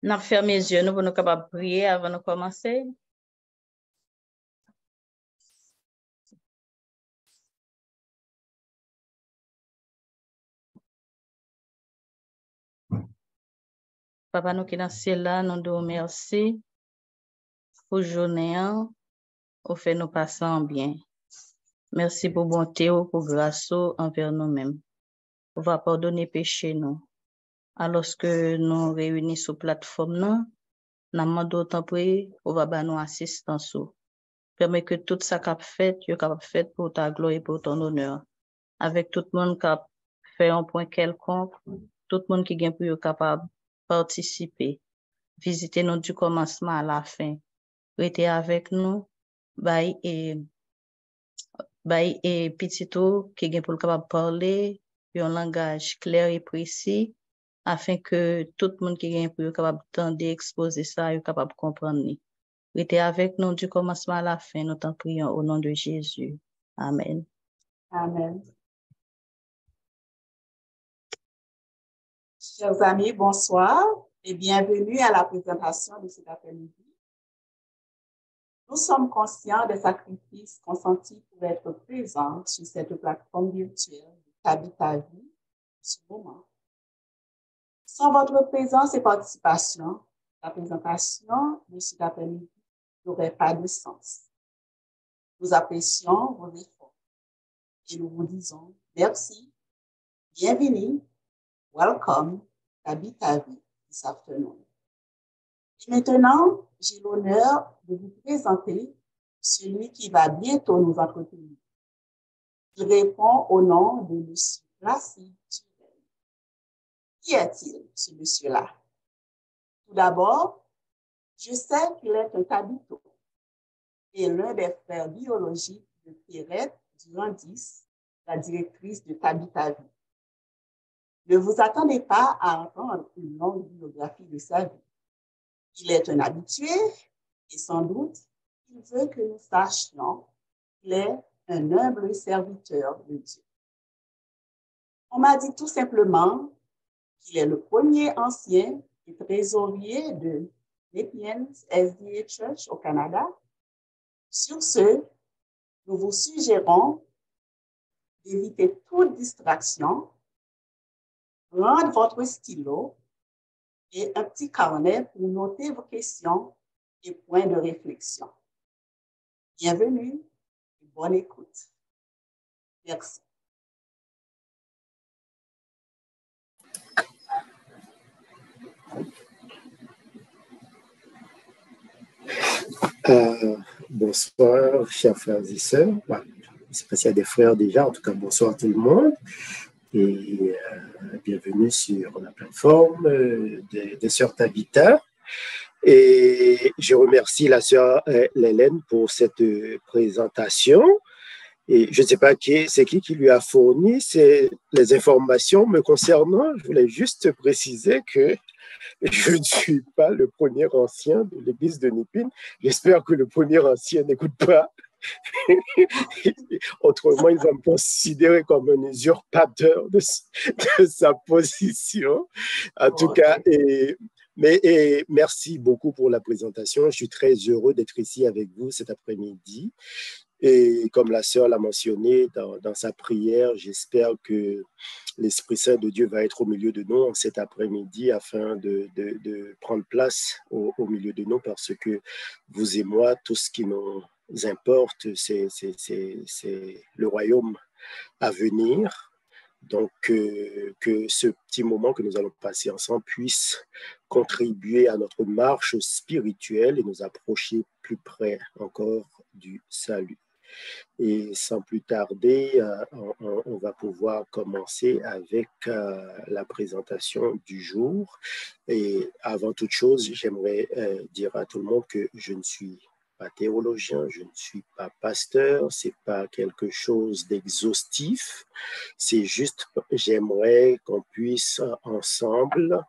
N'a fermé les yeux, nous pour nous capables de prier avant de commencer. Papa, nous qui dans ciel là, nous te remercions pour journée, au fait nous passer en bien. Merci pour bonté, pour grâce envers nous-mêmes. Pour va pardonner péché nous. Alors que nous réunis sur plateforme, nous demandons d'autant prier, on va nous assistance. Permet que tout ça qu'a fait, yo capable fait pour ta gloire et pour ton honneur. Avec tout le monde qui a fait un point quelconque, tout le monde qui vient pour capable participer, visiter nous du commencement à la fin. Rester avec nous, bye et petit tout qui vient pour capable parler un langage clair et précis afin que tout le monde qui vient pour capable d'entendre exposer ça, est capable de comprendre. Restez avec nous du commencement à la fin. Nous t'en prions au nom de Jésus. Amen. Amen. Chers amis, bonsoir et bienvenue à la présentation de cet après-midi. Nous sommes conscients des sacrifices consentis pour être présents sur cette plateforme virtuelle Tabita Vie en ce moment. Sans votre présence et participation, la présentation de cet après-midi n'aurait pas de sens. Nous apprécions vos efforts et nous vous disons merci, bienvenue, welcome, Tabita Vie this afternoon. Et maintenant, j'ai l'honneur de vous présenter celui qui va bientôt nous entretenir. Il répond au nom de M. Placide Turel. Qui est-il, ce monsieur-là? Tout d'abord, je sais qu'il est un tabito et l'un des frères biologiques de Thérèse Durandis, la directrice de Tabita Vie. Ne vous attendez pas à entendre une longue biographie de sa vie. Il est un habitué et sans doute, il veut que nous sachions qu'il est un humble serviteur de Dieu. On m'a dit tout simplement qu'il est le premier ancien et trésorier de Nepiens SDA Church au Canada. Sur ce, nous vous suggérons d'éviter toute distraction, prendre votre stylo et un petit carnet pour noter vos questions et points de réflexion. Bienvenue et bonne écoute. Merci. Bonsoir, chers frères et sœurs. Je ne sais pas s'il y a des frères déjà. En tout cas, bonsoir tout le monde. Et bienvenue sur la plateforme des sœurs Tabita. Et je remercie la sœur Hélène pour cette présentation. Et je ne sais pas c'est qui lui a fourni les informations me concernant. Je voulais juste préciser que je ne suis pas le premier ancien de l'église de Népine. J'espère que le premier ancien n'écoute pas. Autrement, il va me considérer comme un usurpateur de sa position. En tout cas, merci beaucoup pour la présentation. Je suis très heureux d'être ici avec vous cet après-midi. Et comme la sœur l'a mentionné dans sa prière, j'espère que l'Esprit Saint de Dieu va être au milieu de nous cet après-midi afin de prendre place au milieu de nous, parce que vous et moi, tout ce qui nous importe, c'est le royaume à venir. Donc, que ce petit moment que nous allons passer ensemble puisse contribuer à notre marche spirituelle et nous approcher plus près encore du salut. Et sans plus tarder, on va pouvoir commencer avec la présentation du jour. Et avant toute chose, j'aimerais dire à tout le monde que je ne suis pas théologien, je ne suis pas pasteur, c'est pas quelque chose d'exhaustif. C'est juste, j'aimerais qu'on puisse ensemble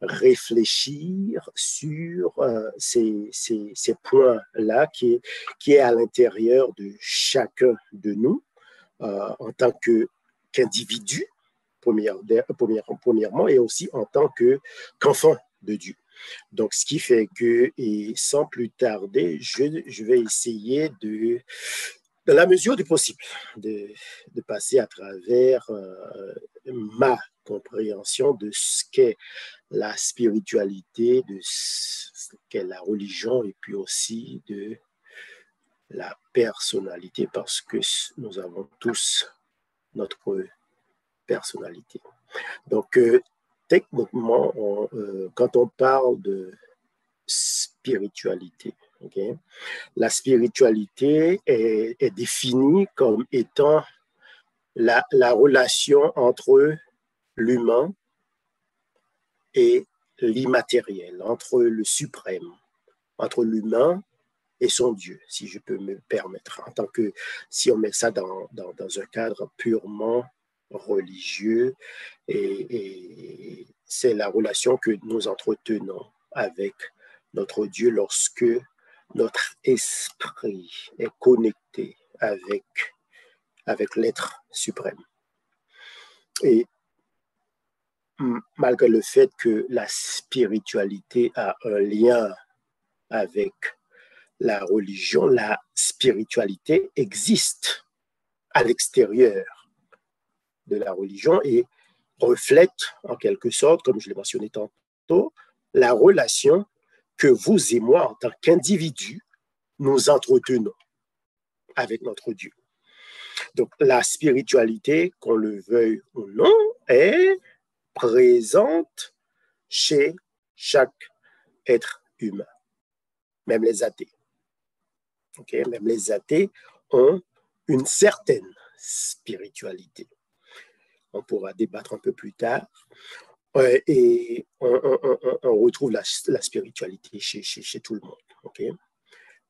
réfléchir sur ces points-là qui est à l'intérieur de chacun de nous en tant qu'individu, premièrement, et aussi en tant qu'enfant de Dieu. Donc, ce qui fait que, et sans plus tarder, je vais essayer dans la mesure du possible, de passer à travers ma compréhension de ce qu'est la spiritualité, de ce qu'est la religion et puis aussi de la personnalité, parce que nous avons tous notre personnalité. Donc, techniquement, quand on parle de spiritualité, okay, la spiritualité est définie comme étant la relation entre l'humain et l'immatériel, entre le suprême, entre l'humain et son Dieu, si je peux me permettre, en tant que, si on met ça dans un cadre purement religieux, et c'est la relation que nous entretenons avec notre Dieu lorsque notre esprit est connecté avec l'être suprême. Et malgré le fait que la spiritualité a un lien avec la religion, la spiritualité existe à l'extérieur de la religion et reflète en quelque sorte, comme je l'ai mentionné tantôt, la relation que vous et moi, en tant qu'individus, nous entretenons avec notre Dieu. Donc, la spiritualité, qu'on le veuille ou non, est présente chez chaque être humain, même les athées. Okay? Même les athées ont une certaine spiritualité. On pourra débattre un peu plus tard. Et on retrouve la spiritualité chez tout le monde. Okay?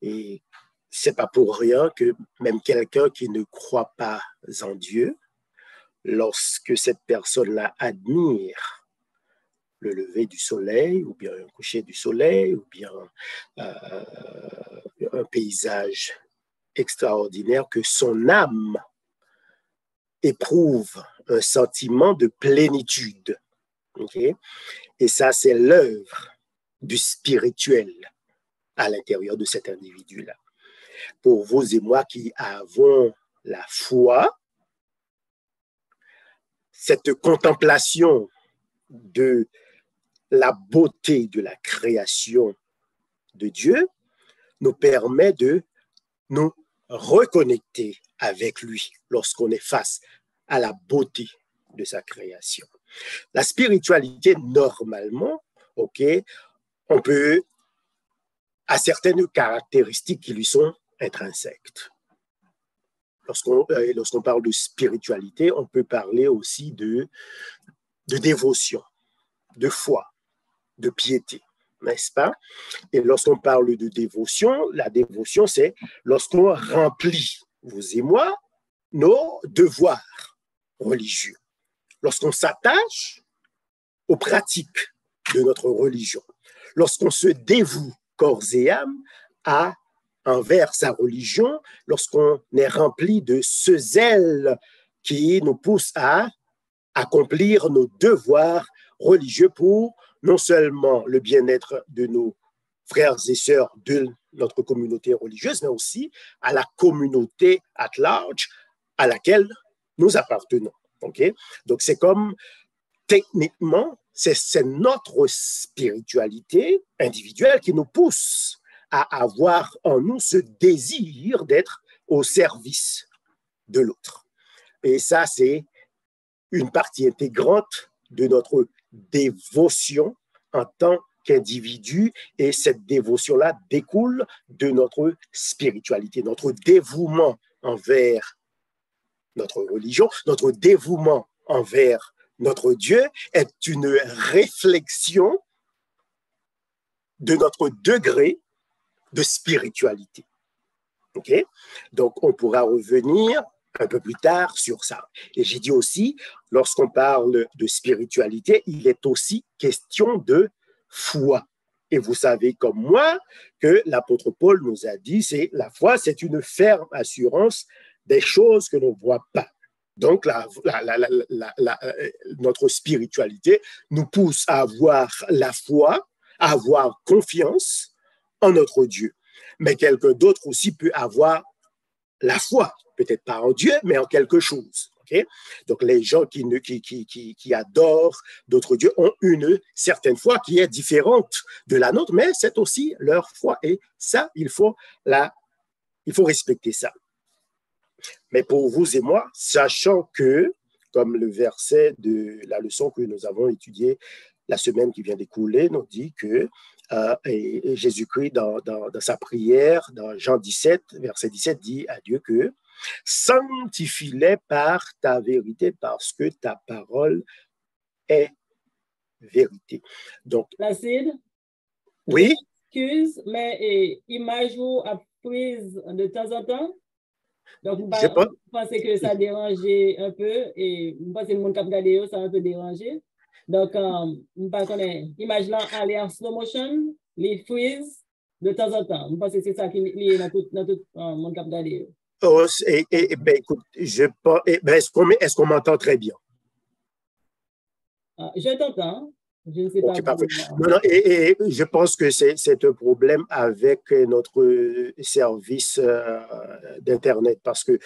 Et ce n'est pas pour rien que même quelqu'un qui ne croit pas en Dieu, lorsque cette personne-là admire le lever du soleil, ou bien un coucher du soleil, ou bien un paysage extraordinaire, que son âme éprouve un sentiment de plénitude. Okay? Et ça, c'est l'œuvre du spirituel à l'intérieur de cet individu-là. Pour vous et moi qui avons la foi, cette contemplation de la beauté de la création de Dieu nous permet de nous reconnecter avec lui lorsqu'on est face à la beauté de sa création. La spiritualité, normalement, okay, on peut, à certaines caractéristiques qui lui sont intrinsèques. Lorsqu'on parle de spiritualité, on peut parler aussi de dévotion, de foi, de piété, n'est-ce pas? Et lorsqu'on parle de dévotion, la dévotion, c'est lorsqu'on remplit, vous et moi, nos devoirs religieux. Lorsqu'on s'attache aux pratiques de notre religion, lorsqu'on se dévoue corps et âme envers sa religion, lorsqu'on est rempli de ce zèle qui nous pousse à accomplir nos devoirs religieux pour non seulement le bien-être de nos frères et sœurs de notre communauté religieuse, mais aussi à la communauté at large à laquelle nous appartenons. Okay? Donc, c'est comme, techniquement, c'est notre spiritualité individuelle qui nous pousse à avoir en nous ce désir d'être au service de l'autre. Et ça, c'est une partie intégrante de notre dévotion en tant qu'individu, et cette dévotion-là découle de notre spiritualité, notre dévouement envers notre religion, notre dévouement envers notre Dieu est une réflexion de notre degré de spiritualité. Okay? Donc, on pourra revenir un peu plus tard sur ça. Et j'ai dit aussi, lorsqu'on parle de spiritualité, il est aussi question de foi. Et vous savez comme moi que l'apôtre Paul nous a dit, c'est la foi, c'est une ferme assurance des choses que l'on ne voit pas. Donc, notre spiritualité nous pousse à avoir la foi avoir confiance en notre Dieu. Mais quelqu'un d'autre aussi peut avoir la foi, peut-être pas en Dieu, mais en quelque chose. Okay? Donc, les gens qui adorent d'autres dieux ont une certaine foi qui est différente de la nôtre, mais c'est aussi leur foi. Et ça, il faut respecter ça. Mais pour vous et moi, sachant que, comme le verset de la leçon que nous avons étudiée la semaine qui vient d'écouler nous dit que et Jésus-Christ, dans sa prière, dans Jean 17, verset 17, dit à Dieu que sanctifie-les par ta vérité, parce que ta parole est vérité. Donc, Placide? Oui? Excuse, mais image ou à prise de temps en temps? Donc, vous pensez que ça dérangeait un peu et vous pensez que le monde qui a regardé ça a un peu dérangé. Donc, vous pensez image là aller en slow motion, les freeze de temps en temps. Vous pensez que c'est ça qui est dans tout le monde qui a regardé? Oh, ben, écoute, est-ce qu'on m'entend très bien? Je t'entends. Je ne sais Okay, pas. Non, et je pense que c'est un problème avec notre service d'Internet parce que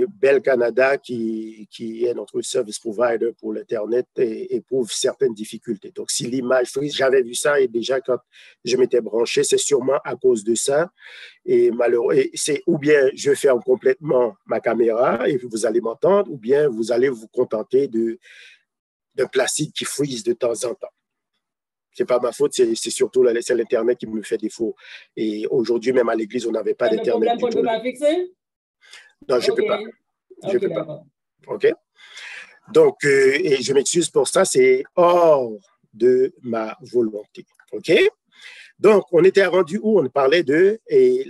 Bell Canada, qui est notre service provider pour l'Internet, éprouve certaines difficultés. Donc, si l'image freeze, j'avais vu ça et déjà quand je m'étais branché, c'est sûrement à cause de ça. Et malheureusement, c'est ou bien je ferme complètement ma caméra et vous allez m'entendre, ou bien vous allez vous contenter d'un Placide qui freeze de temps en temps. C'est pas ma faute, c'est surtout l'Internet qui me fait défaut. Et aujourd'hui, même à l'église, on n'avait pas d'Internet. Le problème qu'on ne peut pas fixer? Non, je ne peux pas. Je peux pas. OK? Donc, et je m'excuse pour ça, c'est hors de ma volonté. OK? Donc, on était rendu où on parlait de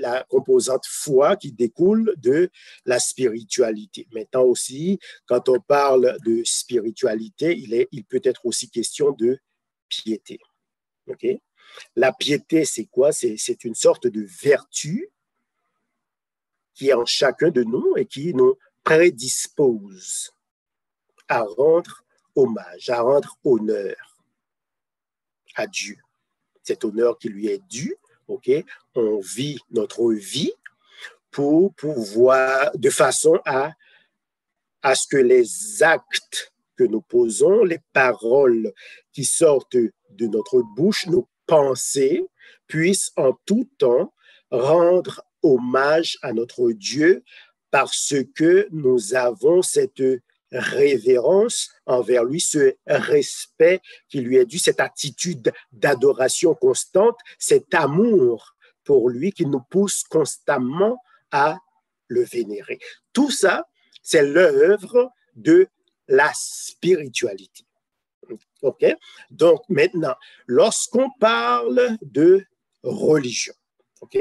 la composante foi qui découle de la spiritualité. Maintenant aussi, quand on parle de spiritualité, il peut être aussi question de piété. Okay? La piété, c'est quoi? C'est une sorte de vertu qui est en chacun de nous et qui nous prédispose à rendre hommage, à rendre honneur à Dieu. Cet honneur qui lui est dû, okay? On vit notre vie pour pouvoir, de façon à ce que les actes que nous posons, les paroles qui sortent de notre bouche, nos pensées, puissent en tout temps rendre hommage à notre Dieu parce que nous avons cette révérence envers lui, ce respect qui lui est dû, cette attitude d'adoration constante, cet amour pour lui qui nous pousse constamment à le vénérer. Tout ça, c'est l'œuvre de la spiritualité. OK? Donc, maintenant, lorsqu'on parle de religion, OK?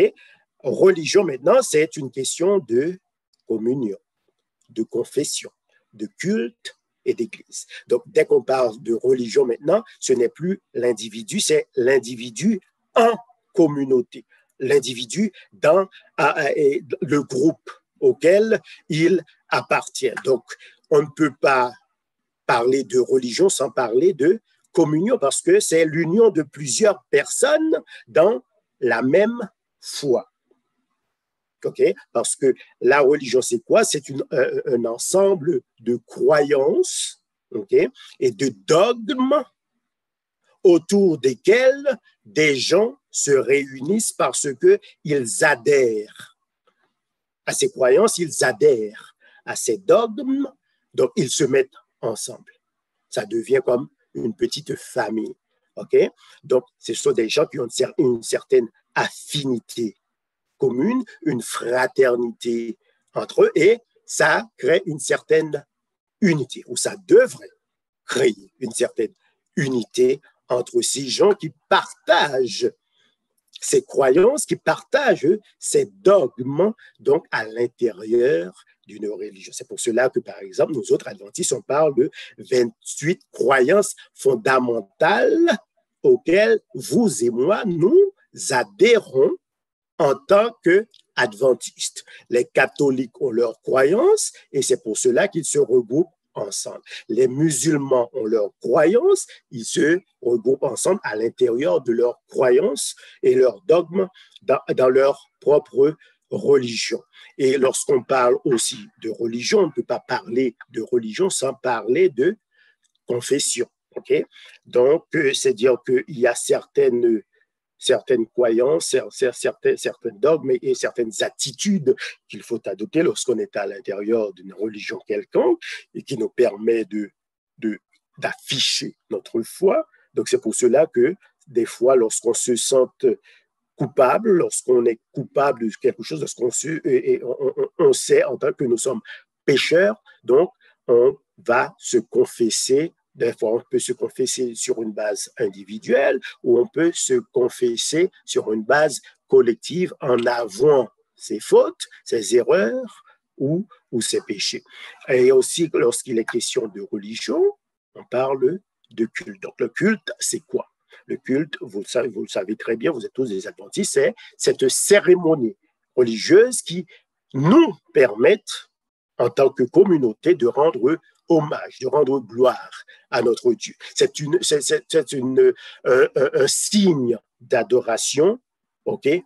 Religion, maintenant, c'est une question de communion, de confession, de culte et d'église. Donc, dès qu'on parle de religion maintenant, ce n'est plus l'individu, c'est l'individu en communauté, l'individu dans le groupe auquel il appartient. Donc, on ne peut pas parler de religion sans parler de communion parce que c'est l'union de plusieurs personnes dans la même foi. Okay? Parce que la religion, c'est quoi? C'est un ensemble de croyances, okay? Et de dogmes autour desquels des gens se réunissent parce qu'ils adhèrent à ces croyances, ils adhèrent à ces dogmes, donc ils se mettent ensemble. Ça devient comme une petite famille. Okay? Donc, ce sont des gens qui ont une certaine affinité commune, une fraternité entre eux, et ça crée une certaine unité, ou ça devrait créer une certaine unité entre ces gens qui partagent ces croyances, qui partagent ces dogmes, donc à l'intérieur d'une religion. C'est pour cela que, par exemple, nous autres adventistes, on parle de 28 croyances fondamentales auxquelles vous et moi, nous adhérons en tant qu'adventistes. Les catholiques ont leurs croyances et c'est pour cela qu'ils se regroupent ensemble. Les musulmans ont leurs croyances, ils se regroupent ensemble à l'intérieur de leurs croyances et leurs dogmes dans leur propre religion. Et lorsqu'on parle aussi de religion, on ne peut pas parler de religion sans parler de confession. Okay? Donc, c'est-à-dire qu'il y a certaines croyances, certains dogmes et certaines attitudes qu'il faut adopter lorsqu'on est à l'intérieur d'une religion quelconque et qui nous permet d'afficher notre foi. Donc, c'est pour cela que des fois, lorsqu'on se sent coupable, lorsqu'on est coupable de quelque chose, lorsqu'on on sait en tant que nous sommes pécheurs, donc on va se confesser. Des fois, on peut se confesser sur une base individuelle ou on peut se confesser sur une base collective en avouant ses fautes, ses erreurs ou ses péchés. Et aussi, lorsqu'il est question de religion, on parle de culte. Donc, le culte, c'est quoi? Le culte, vous le savez très bien, vous êtes tous des adventistes, c'est cette cérémonie religieuse qui nous permettent, en tant que communauté, de rendre hommage, de rendre gloire à notre Dieu. C'est un signe d'adoration,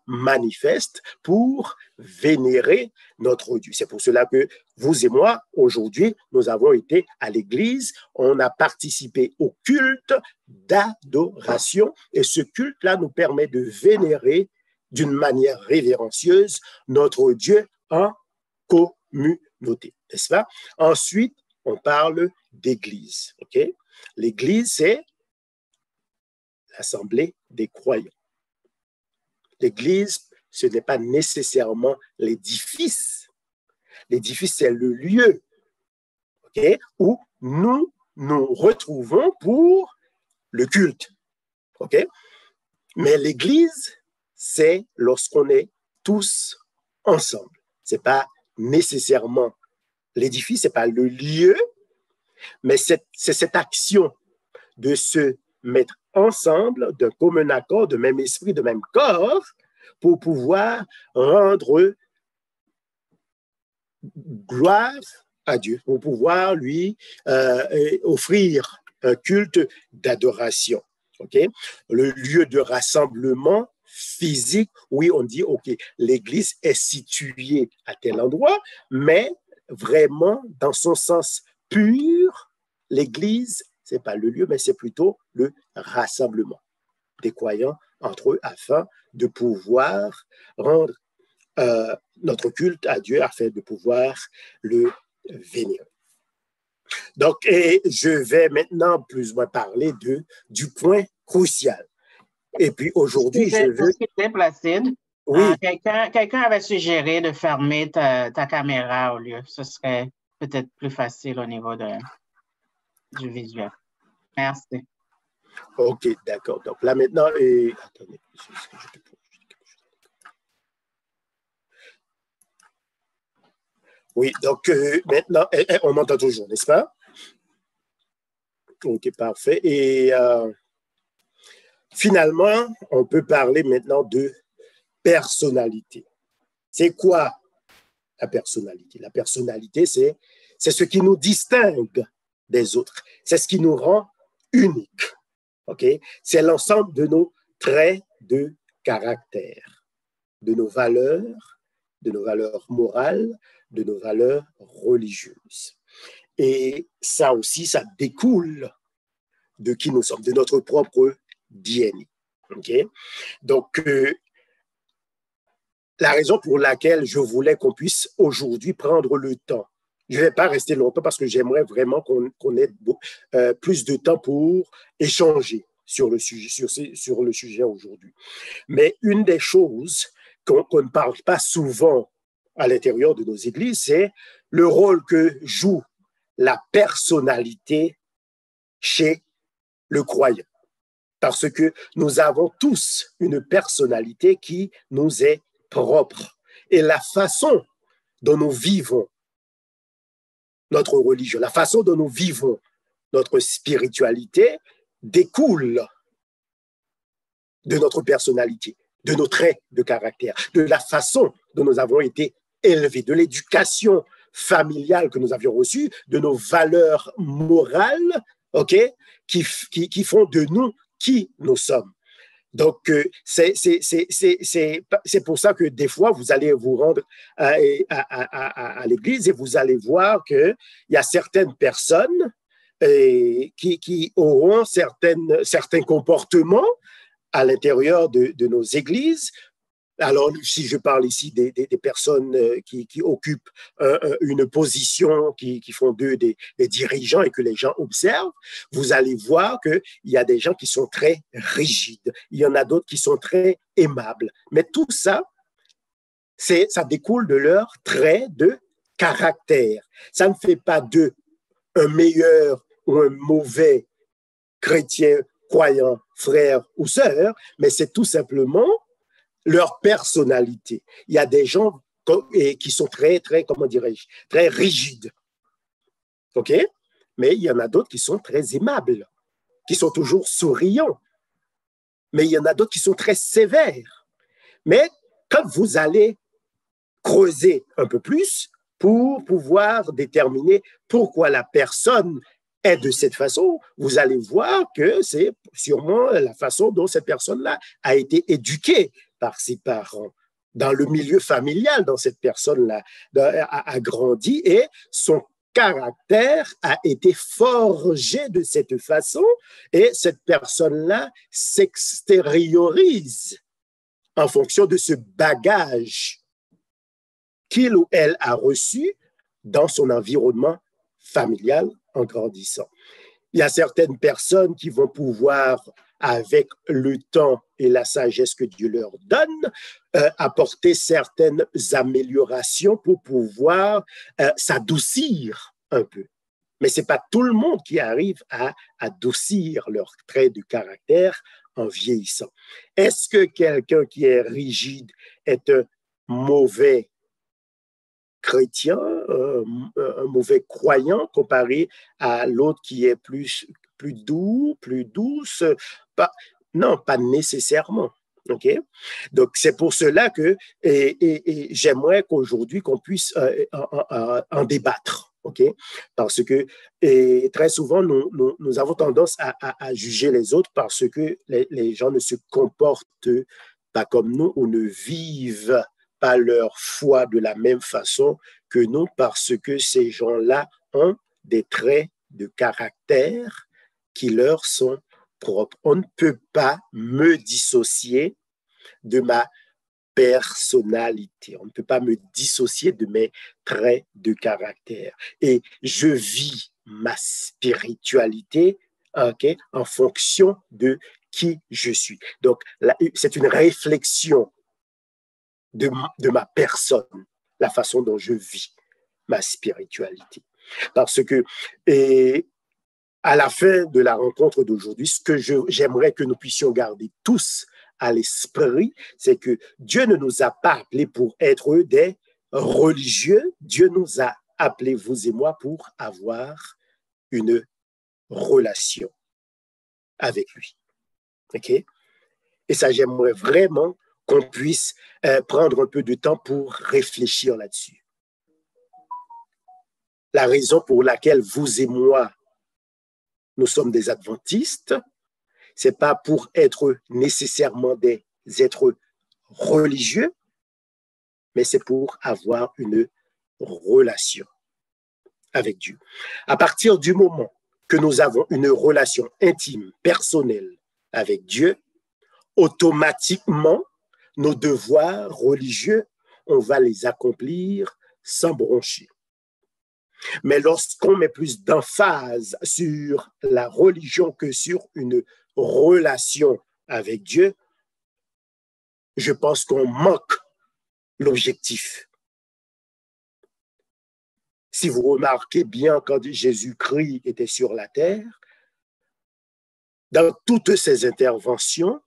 manifeste pour vénérer notre Dieu. C'est pour cela que vous et moi, aujourd'hui, nous avons été à l'église, on a participé au culte d'adoration et ce culte-là nous permet de vénérer d'une manière révérencieuse notre Dieu en communauté, n'est-ce pas? Ensuite, on parle d'église. L'église, c'est l'assemblée des croyants. L'église, ce n'est pas nécessairement l'édifice. L'édifice, c'est le lieu où nous nous retrouvons pour le culte. Mais l'église, c'est lorsqu'on est tous ensemble. Ce n'est pas nécessairement l'édifice, ce n'est pas le lieu, mais c'est cette action de se mettre ensemble d'un commun accord, de même esprit, de même corps, pour pouvoir rendre gloire à Dieu, pour pouvoir lui offrir un culte d'adoration. Le lieu de rassemblement physique, oui, on dit, l'église est située à tel endroit, mais vraiment, dans son sens pur, l'église, ce n'est pas le lieu, mais c'est plutôt le rassemblement des croyants entre eux afin de pouvoir rendre notre culte à Dieu, afin de pouvoir le vénérer. Donc, je vais maintenant plus ou moins parler du point crucial. Et puis aujourd'hui, je veux... Placide, oui. Quelqu'un avait suggéré de fermer ta caméra au lieu. Ce serait peut-être plus facile au niveau du visuel. Merci. OK, d'accord. Donc là maintenant, attendez. Oui, donc maintenant, on m'entend toujours, n'est-ce pas? OK, parfait. Et finalement, on peut parler maintenant de personnalité. C'est quoi la personnalité? La personnalité, c'est ce qui nous distingue des autres. C'est ce qui nous rend uniques. C'est l'ensemble de nos traits de caractère, de nos valeurs morales, de nos valeurs religieuses. Et ça aussi, ça découle de qui nous sommes, de notre propre DNA. Donc, la raison pour laquelle je voulais qu'on puisse aujourd'hui prendre le temps, je ne vais pas rester longtemps parce que j'aimerais vraiment qu'on ait plus de temps pour échanger sur le sujet aujourd'hui. Mais une des choses qu'on ne parle pas souvent à l'intérieur de nos églises, c'est le rôle que joue la personnalité chez le croyant. Parce que nous avons tous une personnalité qui nous est propre. Et la façon dont nous vivons notre religion, la façon dont nous vivons notre spiritualité découle de notre personnalité, de nos traits de caractère, de la façon dont nous avons été élevés, de l'éducation familiales que nous avions reçues, de nos valeurs morales, OK, qui font de nous qui nous sommes. Donc, c'est pour ça que des fois, vous allez vous rendre à l'église et vous allez voir qu'il y a certaines personnes qui auront certains comportements à l'intérieur de nos églises. Alors, si je parle ici des personnes qui occupent une position, qui font d'eux des dirigeants et que les gens observent, vous allez voir qu'il y a des gens qui sont très rigides. Il y en a d'autres qui sont très aimables. Mais tout ça, ça découle de leur trait de caractère. Ça ne fait pas d'eux un meilleur ou un mauvais chrétien, croyant, frère ou sœur, mais c'est tout simplement leur personnalité. Il y a des gens qui sont très, comment dirais-je, très rigides. OK? Mais il y en a d'autres qui sont très aimables, qui sont toujours souriants. Mais il y en a d'autres qui sont très sévères. Mais quand vous allez creuser un peu plus pour pouvoir déterminer pourquoi la personne est de cette façon, vous allez voir que c'est sûrement la façon dont cette personne-là a été éduquée par ses parents, dans le milieu familial dont cette personne-là a grandi, et son caractère a été forgé de cette façon, et cette personne-là s'extériorise en fonction de ce bagage qu'il ou elle a reçu dans son environnement familial en grandissant. Il y a certaines personnes qui vont pouvoir, avec le temps et la sagesse que Dieu leur donne, apporter certaines améliorations pour pouvoir s'adoucir un peu. Mais ce n'est pas tout le monde qui arrive à adoucir leurs traits de caractère en vieillissant. Est-ce que quelqu'un qui est rigide est un mauvais chrétien, un mauvais croyant comparé à l'autre qui est plus doux, plus douce? Non, pas nécessairement. Okay? Donc, c'est pour cela que j'aimerais qu'aujourd'hui, qu'on puisse en débattre. Okay? Parce que très souvent, nous avons tendance à juger les autres parce que les gens ne se comportent pas comme nous ou ne vivent pas leur foi de la même façon que nous, parce que ces gens-là ont des traits de caractère qui leur sont propres. On ne peut pas me dissocier de ma personnalité. On ne peut pas me dissocier de mes traits de caractère. Et je vis ma spiritualité, okay, en fonction de qui je suis. Donc, c'est une réflexion de ma personne, la façon dont je vis ma spiritualité. Parce que à la fin de la rencontre d'aujourd'hui, ce que j'aimerais que nous puissions garder tous à l'esprit, c'est que Dieu ne nous a pas appelés pour être des religieux. Dieu nous a appelés, vous et moi, pour avoir une relation avec lui. OK? Et ça, j'aimerais vraiment qu'on puisse prendre un peu de temps pour réfléchir là-dessus. La raison pour laquelle vous et moi, nous sommes des adventistes, c'est pas pour être nécessairement des êtres religieux, mais c'est pour avoir une relation avec Dieu. À partir du moment que nous avons une relation intime, personnelle avec Dieu, automatiquement, nos devoirs religieux, on va les accomplir sans broncher. Mais lorsqu'on met plus d'emphase sur la religion que sur une relation avec Dieu, je pense qu'on manque l'objectif. Si vous remarquez bien, quand Jésus-Christ était sur la terre, dans toutes ses interventions,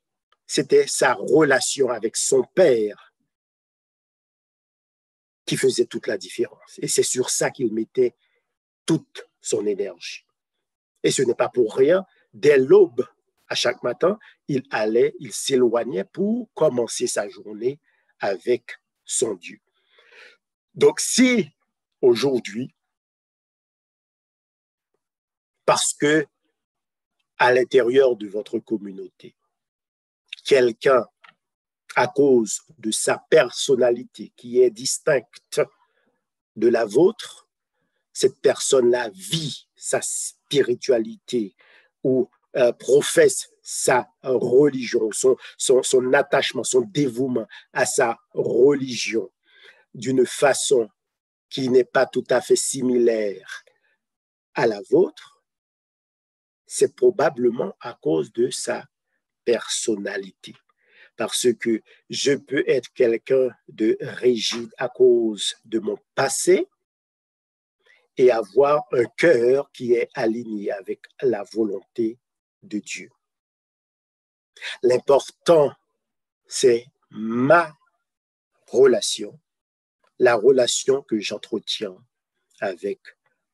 c'était sa relation avec son Père qui faisait toute la différence. Et c'est sur ça qu'il mettait toute son énergie. Et ce n'est pas pour rien, dès l'aube, à chaque matin, il s'éloignait pour commencer sa journée avec son Dieu. Donc, si aujourd'hui parce que à l'intérieur de votre communauté, quelqu'un, à cause de sa personnalité qui est distincte de la vôtre, cette personne-là vit sa spiritualité ou professe sa religion, son attachement, son dévouement à sa religion d'une façon qui n'est pas tout à fait similaire à la vôtre, c'est probablement à cause de sa personnalité. Parce que je peux être quelqu'un de rigide à cause de mon passé et avoir un cœur qui est aligné avec la volonté de Dieu. L'important, c'est ma relation, la relation que j'entretiens avec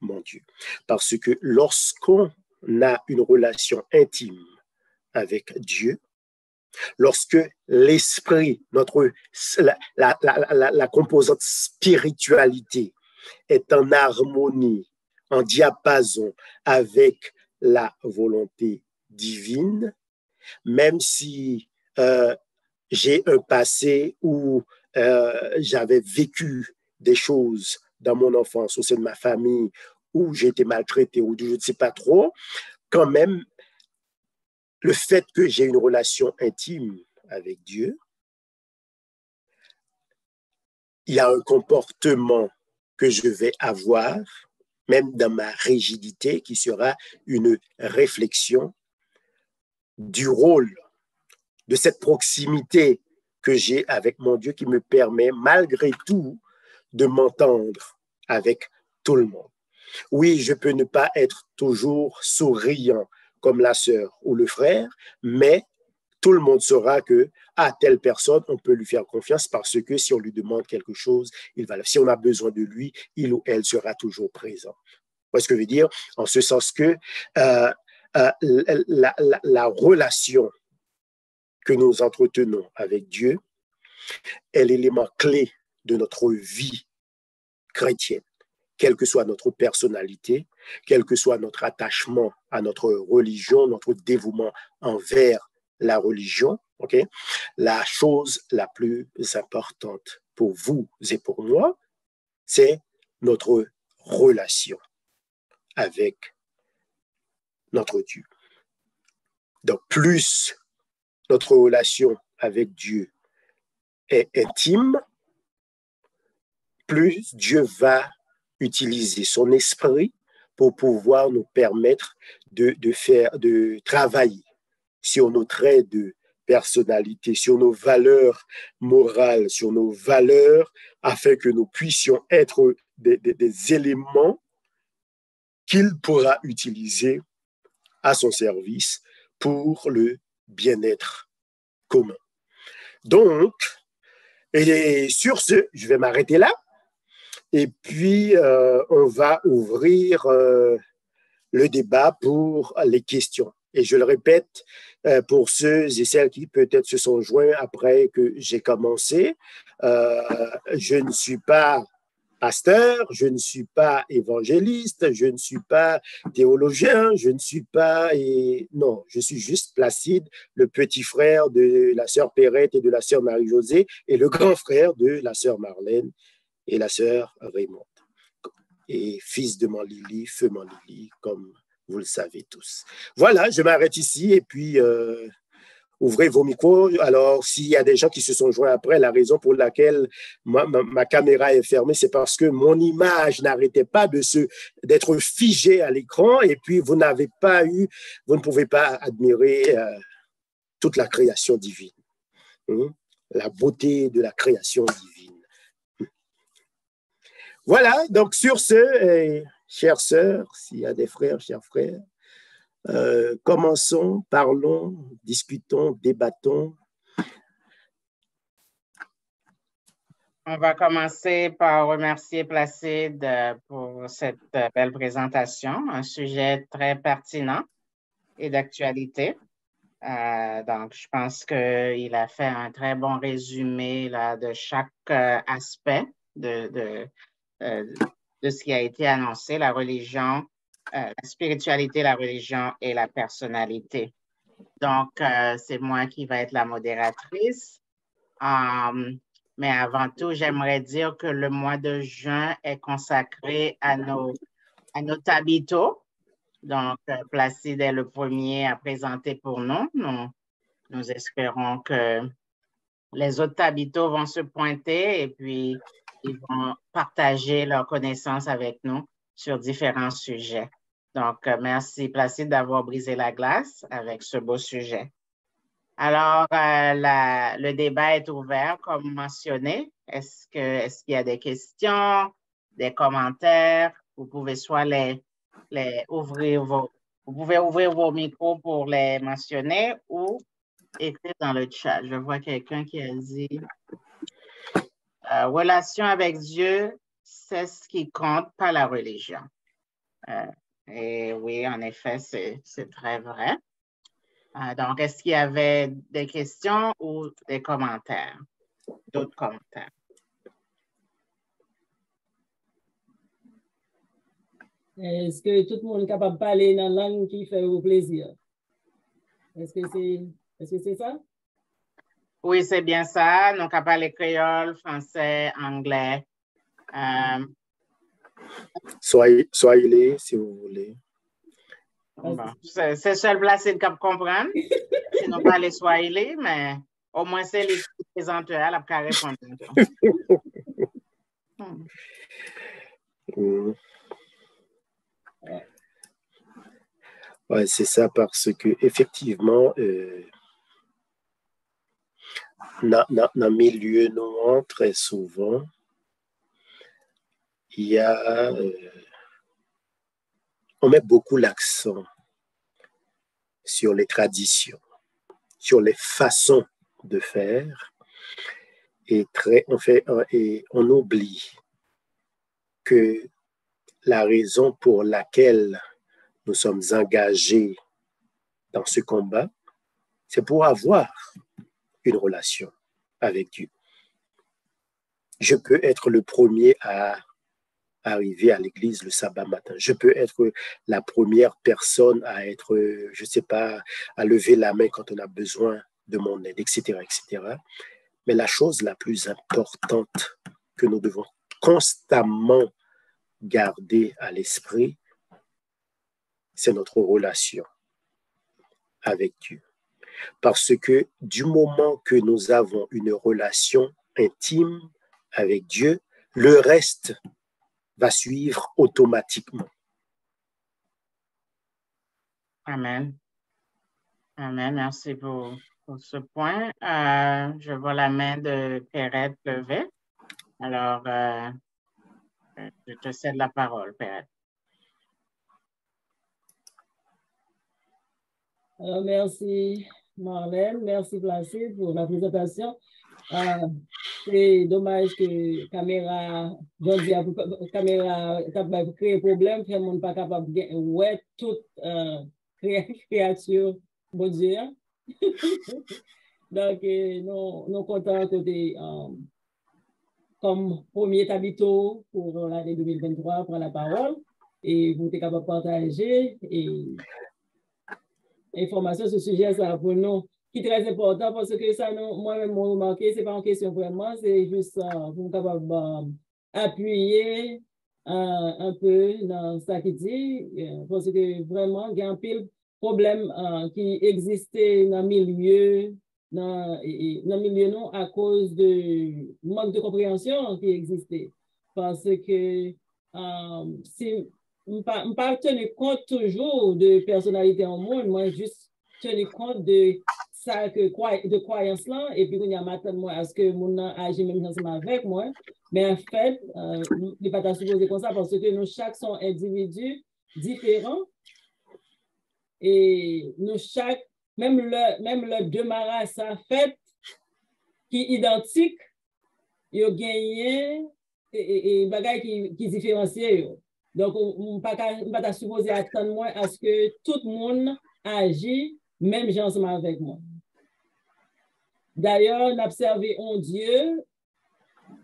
mon Dieu. Parce que lorsqu'on a une relation intime avec Dieu, lorsque l'esprit, la composante spiritualité est en harmonie, en diapason avec la volonté divine, même si j'ai un passé où j'avais vécu des choses dans mon enfance, au sein de ma famille, où j'ai été maltraité, ou je ne sais pas trop, quand même, le fait que j'ai une relation intime avec Dieu, il y a un comportement que je vais avoir, même dans ma rigidité, qui sera une réflexion du rôle, de cette proximité que j'ai avec mon Dieu qui me permet, malgré tout, de m'entendre avec tout le monde. Oui, je peux ne pas être toujours souriant comme la sœur ou le frère, mais tout le monde saura que à telle personne, on peut lui faire confiance parce que si on lui demande quelque chose, il va. Si on a besoin de lui, il ou elle sera toujours présent. Vous voyez ce que je veux dire? En ce sens que la relation que nous entretenons avec Dieu est l'élément clé de notre vie chrétienne. Quelle que soit notre personnalité, quel que soit notre attachement à notre religion, notre dévouement envers la religion, okay? La chose la plus importante pour vous et pour moi, c'est notre relation avec notre Dieu. Donc, plus notre relation avec Dieu est intime, plus Dieu va utiliser son esprit pour pouvoir nous permettre de travailler sur nos traits de personnalité, sur nos valeurs morales, sur nos valeurs, afin que nous puissions être des éléments qu'il pourra utiliser à son service pour le bien-être commun. Donc, et sur ce, je vais m'arrêter là. Et puis, on va ouvrir le débat pour les questions. Et je le répète, pour ceux et celles qui peut-être se sont joints après que j'ai commencé, je ne suis pas pasteur, je ne suis pas évangéliste, je ne suis pas théologien, je ne suis pas... non, je suis juste Placide, le petit frère de la sœur Perrette et de la sœur Marie-Josée et le grand frère de la sœur Marlène et la sœur Raymond. Et fils de Manlili, feu Manlili, comme vous le savez tous. Voilà, je m'arrête ici et puis ouvrez vos micros. Alors, s'il y a des gens qui se sont joints après, la raison pour laquelle ma caméra est fermée, c'est parce que mon image n'arrêtait pas d'être figée à l'écran et puis vous ne pouvez pas admirer toute la création divine. La beauté de la création divine. Voilà, donc sur ce, chères sœurs, s'il y a des frères, chers frères, commençons, parlons, discutons, débattons. On va commencer par remercier Placide pour cette belle présentation, un sujet très pertinent et d'actualité. Donc, je pense qu'il a fait un très bon résumé là, de chaque aspect de ce qui a été annoncé, la religion, la spiritualité, la religion et la personnalité. Donc, c'est moi qui vais être la modératrice. Mais avant tout, j'aimerais dire que le mois de juin est consacré à nos tabitos. Donc, Placide est le premier à présenter pour nous. Nous espérons que les autres tabitos vont se pointer et puis ils vont partager leurs connaissances avec nous sur différents sujets. Donc, merci Placide d'avoir brisé la glace avec ce beau sujet. Alors, le débat est ouvert, comme mentionné. Est-ce qu'il y a des questions, des commentaires? Vous pouvez soit vous pouvez ouvrir vos micros pour les mentionner ou écrire dans le chat. Je vois quelqu'un qui a dit relation avec Dieu, c'est ce qui compte, pas la religion. Et oui, en effet, c'est très vrai. Donc, est-ce qu'il y avait des questions ou des commentaires? D'autres commentaires? Est-ce que tout le monde est capable de parler dans la langue qui fait au plaisir? Est-ce que c'est ça? Oui, c'est bien ça. Nous capable parler créole, français, anglais. Soyez-les, si vous voulez. Bon, c'est seul Placide qui comprendre. Si nous parlons Swahili, mais au moins c'est les présenteurs qui répondent. Ouais, c'est ça, parce que effectivement, dans le milieu noir, très souvent, il y a, on met beaucoup l'accent sur les traditions, sur les façons de faire, et on oublie que la raison pour laquelle nous sommes engagés dans ce combat, c'est pour avoir une relation avec Dieu. Je peux être le premier à arriver à l'église le sabbat matin. Je peux être la première personne à être, je ne sais pas, à lever la main quand on a besoin de mon aide, etc., etc. Mais la chose la plus importante que nous devons constamment garder à l'esprit, c'est notre relation avec Dieu. Parce que du moment que nous avons une relation intime avec Dieu, le reste va suivre automatiquement. Amen. Amen. Merci pour ce point. Je vois la main de Perrette levée. Alors, je te cède la parole, Perrette. Alors, merci Marlène, merci Placide pour la présentation. C'est dommage que caméra capable créer problème, que le monde pas capable de ouais toute créature, bon Dieu. Donc, nous contents côté comme premier tabito pour l'année 2023 prendre la parole et vous êtes capable de partager et information sur ce sujet ça pour nous qui est très important parce que ça moi-même moi remarqué c'est pas une question vraiment c'est juste pour capable appuyer un peu dans ça qui dit parce que vraiment il y a un pile problème qui existait dans le milieu non à cause de manque de compréhension qui existait parce que si je ne pas tenir compte toujours de personnalité en monde, moi juste tenir compte de ça de croyance là et puis on y a maintenant à ce que mon agit même ensemble avec moi mais en fait il n'est pas supposé comme ça parce que nous chaque sont individus différents et nous chaque même le deux maras ça fait qui identique il y a gagné et bagaille qui différencié. Donc, on ne peut pas supposer attendre moi à ce que tout le monde agit même ensemble avec moi. D'ailleurs, on a observé un Dieu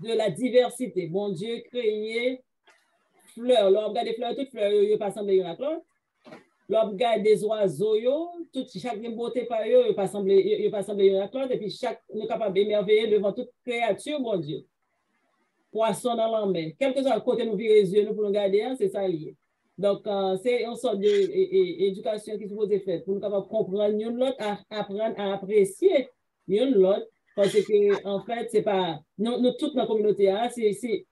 de la diversité. Bon Dieu créé fleurs, là, on regarde des fleurs, toutes fleurs, ils pas semblé une à l'autre. Là, on regarde des oiseaux, chaque beauté par eux, ils pas semblé une à l'autre, et puis chaque, nous sommes capables d'émerveiller devant toute créature, mon Dieu. Poisson dans la mer. Quel que soit le côté nous virer les yeux, nous pour nous garder, c'est ça lié. Donc, c'est une sorte d'éducation qui se pose faire pour nous capables comprendre l'autre, apprendre à apprécier l'autre, parce que, en fait, c'est pas, nous toutes dans la communauté, c'est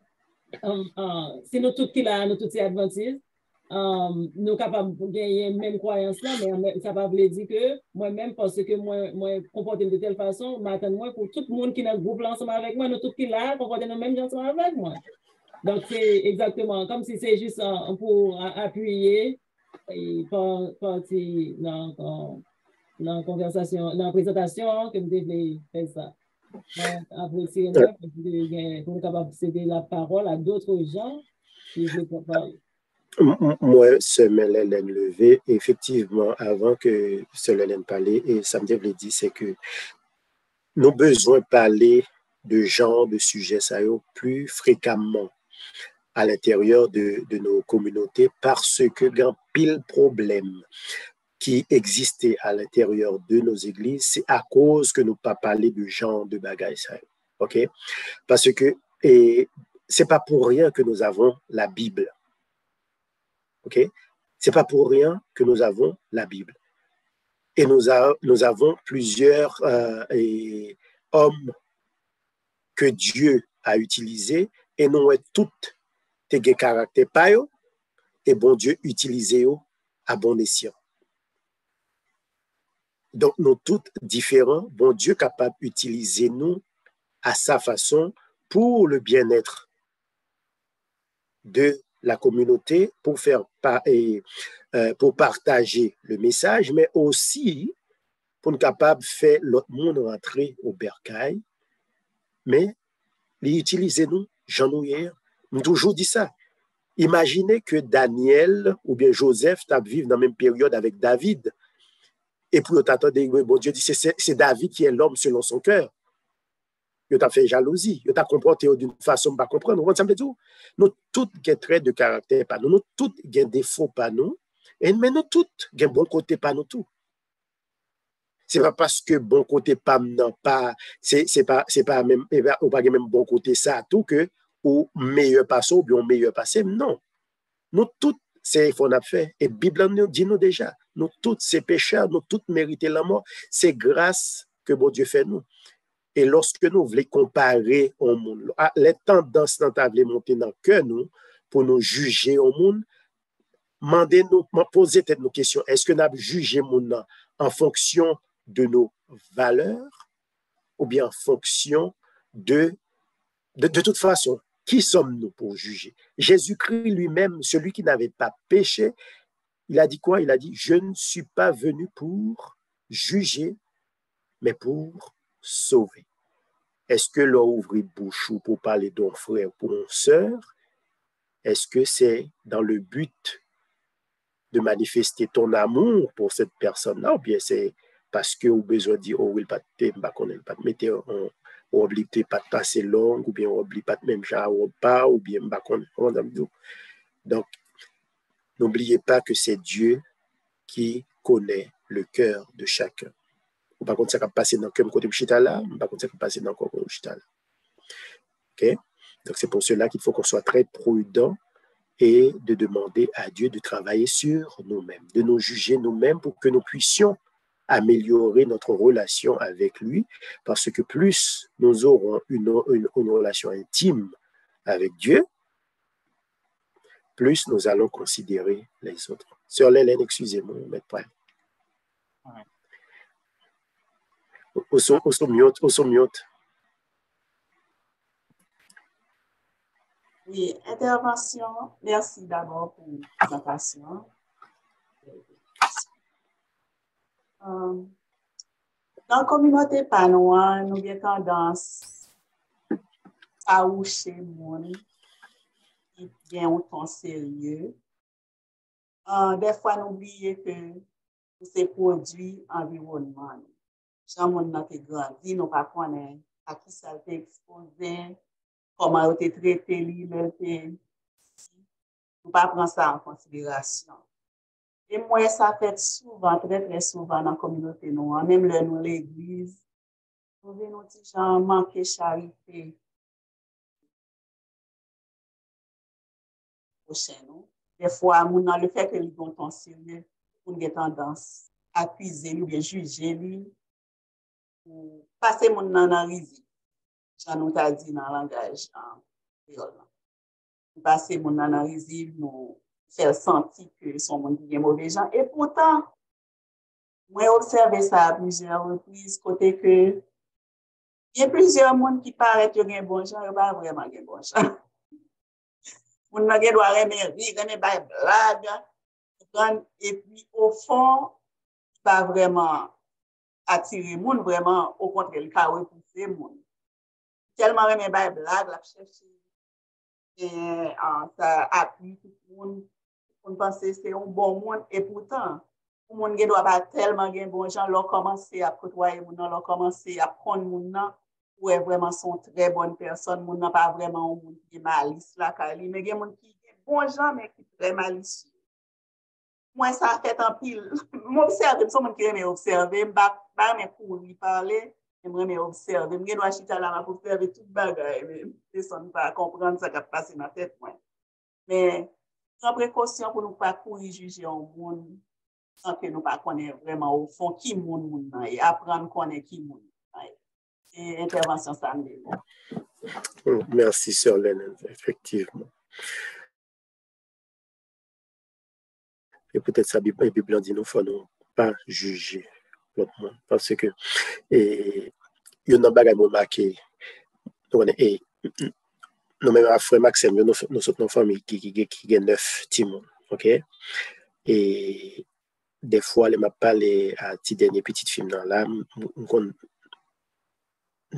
nous toutes qui là, nous toutes ces adventistes, nous capables de gagner même croyance là, mais ça va veut dire que moi-même, parce que moi comporter de telle façon, m'attends moi pour tout le monde qui est dans le groupe là ensemble avec moi, nous tous qui là, comporter de même ensemble avec moi. Donc, c'est exactement comme si c'est juste pour appuyer et partir dans la conversation, dans la présentation, que vous devez faire ça. Après, c'est pour être capable de céder la parole à d'autres gens qui veulent parler. Moi, Sœur Hélène Levé, effectivement, avant que Sœur Hélène parle, et ça me dit, c'est que nous avons besoin de parler de genre, de sujets, ça plus fréquemment à l'intérieur de nos communautés parce que il y a un pile problème qui existait à l'intérieur de nos églises, c'est à cause que nous pas parlé de genre de bagaille, ça. OK? Parce que c'est pas pour rien que nous avons la Bible. OK? C'est pas pour rien que nous avons la Bible. Et nous avons plusieurs hommes que Dieu a utilisés et nous avons toutes des caractères pas et bon Dieu utilisé à bon escient. Donc nous toutes différents, bon Dieu capable d'utiliser nous à sa façon pour le bien-être de la communauté, pour pour partager le message, mais aussi pour nous capable de faire l'autre monde rentrer au bercail, mais l'utiliser nous, Jean hier, nous toujours dit ça. Imaginez que Daniel ou bien Joseph vivent dans la même période avec David. Et pour t'attendre, bon Dieu dit, c'est David qui est l'homme selon son cœur. Il t'a fait jalousie, il t'a comporté d'une façon pas comprendre. Nous tous avons traits de caractère par nous tous avons défauts par nous, mais nous tous avons bon côté par nous tout. C'est pas parce que bon côté pas non pas c'est pas même ou pas même bon côté ça tout que ou meilleur passé ou bien meilleur passé, non. Nous tous c'est qu'on a fait et Bible nous dit nous déjà, nous tous ces pécheurs, nous tous mériter la mort, c'est grâce que bon Dieu fait nous. Et lorsque nous voulons comparer au monde, les tendances dans ta vie monter dans le cœur nous pour nous juger au monde, demandez-nous, posez nos questions. Est-ce que nous avons jugé le monde en fonction de nos valeurs ou bien en fonction de toute façon, qui sommes-nous pour juger? Jésus-Christ lui-même, celui qui n'avait pas péché, il a dit quoi? Il a dit, je ne suis pas venu pour juger, mais pour sauver. Est-ce que l'on ouvre bouche pour parler d'un frère ou d'une sœur? Est-ce que c'est dans le but de manifester ton amour pour cette personne-là, ou bien c'est parce que vous avez besoin de dire, oh, il ne pas te mettre en oublie pas de passer longue, ou bien on oublie pas de même genre ou pas, ou bien donc, n'oubliez pas que c'est Dieu qui connaît le cœur de chacun. Par contre, ça va passer dans le côté de là, par contre, ça va passer dans le côté de là. OK? Donc, c'est pour cela qu'il faut qu'on soit très prudent et de demander à Dieu de travailler sur nous-mêmes, de nous juger nous-mêmes pour que nous puissions améliorer notre relation avec lui, parce que plus nous aurons une relation intime avec Dieu, plus nous allons considérer les autres. Sœur Hélène, excusez-moi, maître Paul. Au mute. Oui, intervention. Merci d'abord pour la présentation. Dans la communauté panoise, nous avons tendance à oucher le monde qui vient au temps sérieux. Des fois, nous oublions que c'est produit environnement. Jean monde n'a grandi, nous ne pas connaître à qui ça a été exposé, comment a été traité, ne pas prendre ça en considération. Et moi, ça fait souvent, très, très souvent dans la communauté noire, même dans l'église, nous venons des gens manquer charité. Des fois, le fait que les gens sont sérieux, on a tendance à accuser ou bien juger lui, ou passer mon dans la risée. J'en nous a dit dans le langage créole. Passer mon dans la risée, nous faire sentir que son monde est mauvais gens. Et pourtant, moi, j'ai observé ça à plusieurs reprises, côté que il y a plusieurs monde qui paraissent que sont bons gens, et pas vraiment bons gens. Moun nan gen doit aimer rire, aimer bay blague, et puis au fond, pas vraiment attirer moun, vraiment au contraire, il a repousser moun. Tellement aimer bay blague, la chercher et ça appuie tout le monde. On pense que c'est un bon monde et pourtant, le monde ne doit pas tellement gen bon gens, leur commencer à côtoyer moun, leur commencer à prendre moun nan. Ou est vraiment sont très bonnes personnes, moun n'a pas vraiment un monde qui est malice là, mais il y a des gens qui sont bons gens, mais qui sont très malicieux. Moi, ça fait un pile. M'observe, je suis un qui aime observer, je ne pour lui parler, j'aime observer. Je dois chiter là pour observer toute bagaille, mais je ne pas comprendre ce qui a passé dans ma tête. Mais, sans précaution pour ne pas courir juger un monde, sans que nous ne connaissions vraiment au fond qui monde et apprendre à connaître qui monde. Et intervention samedi. Merci, Sœur Lennon, effectivement. Et peut-être ça, la Bible dit, nous ne faut pas juger l'autre monde. Parce que, il y a un bagage qui marqué. Et nous-mêmes, frère Maxime, nous sommes une famille qui a 9 timons. OK? Et des fois, je m'a parlé à petit dernier petite film dans l'âme.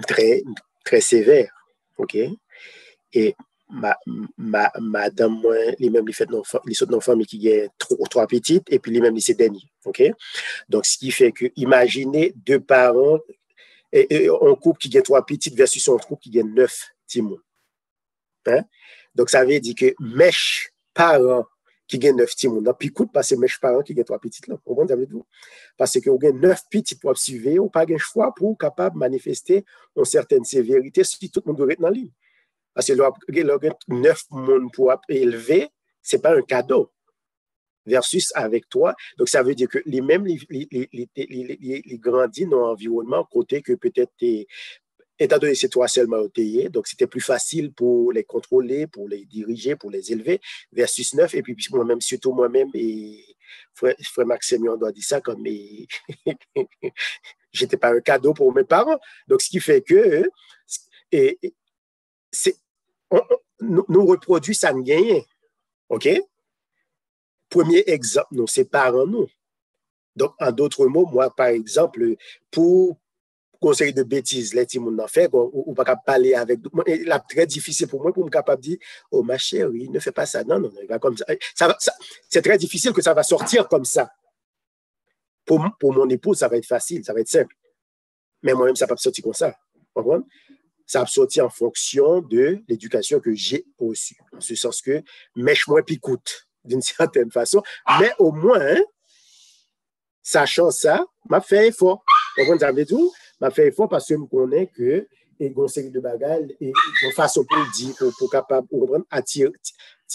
Très, très sévère, ok? Et madame, moi, lui-même, il fait nos familles qui a trois petites, et puis lui-même, il s'est dernier, ok? Donc, ce qui fait que, imaginez 2 parents, et un couple qui a 3 petites versus un couple qui a 9 timons. Hein? Donc, ça veut dire que mèche parents qui gagne 9 petits moun, puis coûte parce que mes parents qui gagne 3 petites là. Vous comprenez tout? Parce que vous gagne 9 petites pour suivre, ou pas gagne choix pour capable manifester une certaine sévérité si tout le monde doit être dans la ligne. Parce que le 9 moun pour élever, c'est pas un cadeau versus avec toi. Donc ça veut dire que les mêmes les grandis dans l'environnement côté que peut-être étant donné que c'est toi seulement au TIE, donc c'était plus facile pour les contrôler, pour les diriger, pour les élever, versus 9. Et puis moi-même, surtout moi-même, et frère Maxime, on doit dire ça comme j'étais pas un cadeau pour mes parents. Donc ce qui fait que nous reproduisons ça ne gagne. OK? Premier exemple, nous, c'est parents, nous. Donc, en d'autres mots, moi, par exemple, pour conseil de bêtises, les petits moun n'en fait, ou pas capable parler avec. C'est très difficile pour moi pour me capable de dire, oh ma chérie, ne fais pas ça. Non, il va comme ça. C'est très difficile que ça va sortir comme ça. Pour mon épouse, ça va être facile, ça va être simple. Mais moi-même, ça ne va pas sortir comme ça. Vous comprenez? Ça va sortir en fonction de l'éducation que j'ai reçue. En ce sens que, mèche-moi picoute, d'une certaine façon. Mais au moins, sachant ça, m'a fait effort. Vous comprenez, ça veut dire tout? M'a fait effort parce que je connais que il y a une série de bagages et une façon pour dire, pour capable,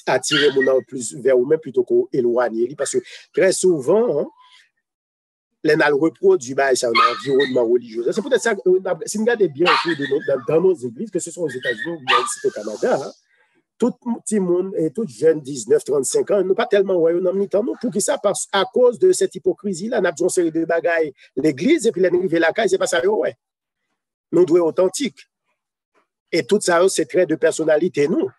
attirer mon âme plus vers vous-même plutôt qu'éloigner. Parce que très souvent, les n'a reproduit c'est un environnement religieux. C'est peut-être ça, si vous regardez bien dans nos églises, que ce soit aux États-Unis ou ici au Canada, hein, tout petit monde et tout jeune 19, 35 ans, nous pas tellement royaume nous pour qui ça parce à cause de cette hypocrisie là, n'a une série de bagailles l'église et puis l'arrivée la caille, c'est pas ça ouais. Nous devons être authentiques. Et tout ça c'est trait de personnalité nous.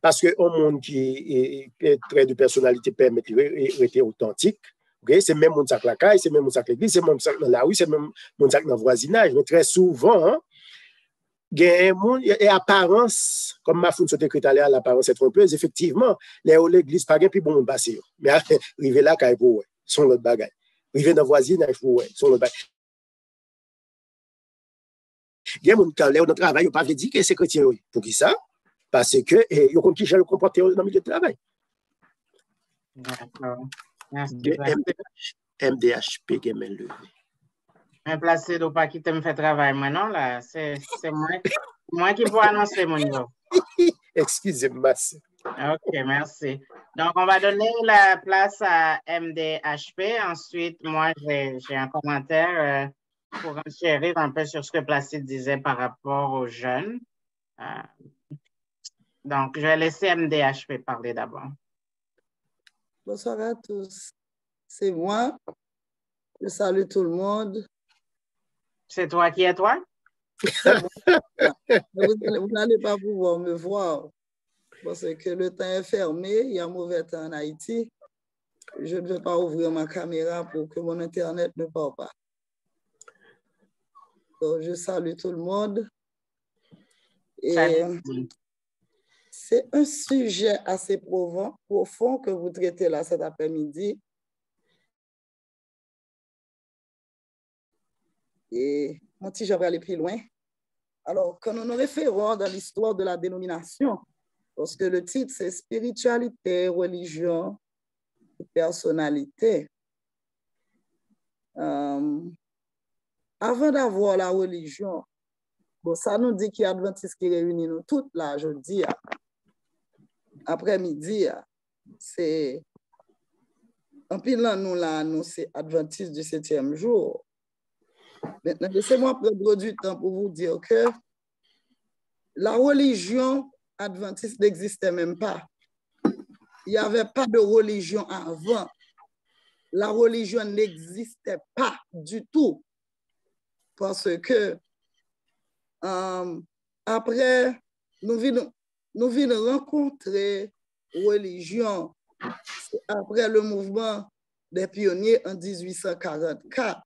Parce que un monde qui est trait de personnalité permet d'être authentique. Okay? C'est même mon sac la caille, c'est même mon sac l'église, c'est même mon sac dans la rue, c'est même mon sac dans le voisinage. Mais très souvent, hein, et apparence, comme ma foule sauté tout à l'heure, l'apparence est trompeuse, effectivement, l'église pas bien puis bon monde passer. Mais arriver là quand pour son l'autre bagaille. Arriver dans voisinage pour son l'autre bagaille. Il y a mon quand là dans travail, on pas dire que c'est chrétien pour qui ça? Parce que yo comme qui j'ai le comporter dans le milieu de travail. D'accord. Merci. MDHP qui m'a levé. Un placé de pas qui te me fait travail, moi, non, là. C'est moi qui peux annoncer mon niveau. Excusez-moi. OK, merci. Donc, on va donner la place à MDHP. Ensuite, moi, j'ai un commentaire pour enchérir un peu sur ce que Placide disait par rapport aux jeunes. Donc, je vais laisser MDHP parler d'abord. Bonsoir à tous. C'est moi. Je salue tout le monde. C'est toi qui es toi? Vous n'allez pas pouvoir me voir parce que le temps est fermé. Il y a un mauvais temps en Haïti. Je ne vais pas ouvrir ma caméra pour que mon Internet ne part pas. Donc, je salue tout le monde. Et c'est un sujet assez profond que vous traitez là cet après-midi. Et mon petit, j'aimerais aller plus loin. Alors, quand nous nous référons dans l'histoire de la dénomination, parce que le titre, c'est spiritualité, religion et personnalité. Avant d'avoir la religion, bon, ça nous dit qu'il y a Adventistes qui réunissent nous toutes là, je dis, après-midi, c'est en pilant nous là, nous c'est Adventistes du 7e jour. Maintenant, laissez-moi prendre du temps pour vous dire que la religion adventiste n'existait même pas. Il n'y avait pas de religion avant. La religion n'existait pas du tout. Parce que après, nous venons rencontrer religion après le mouvement des pionniers en 1844.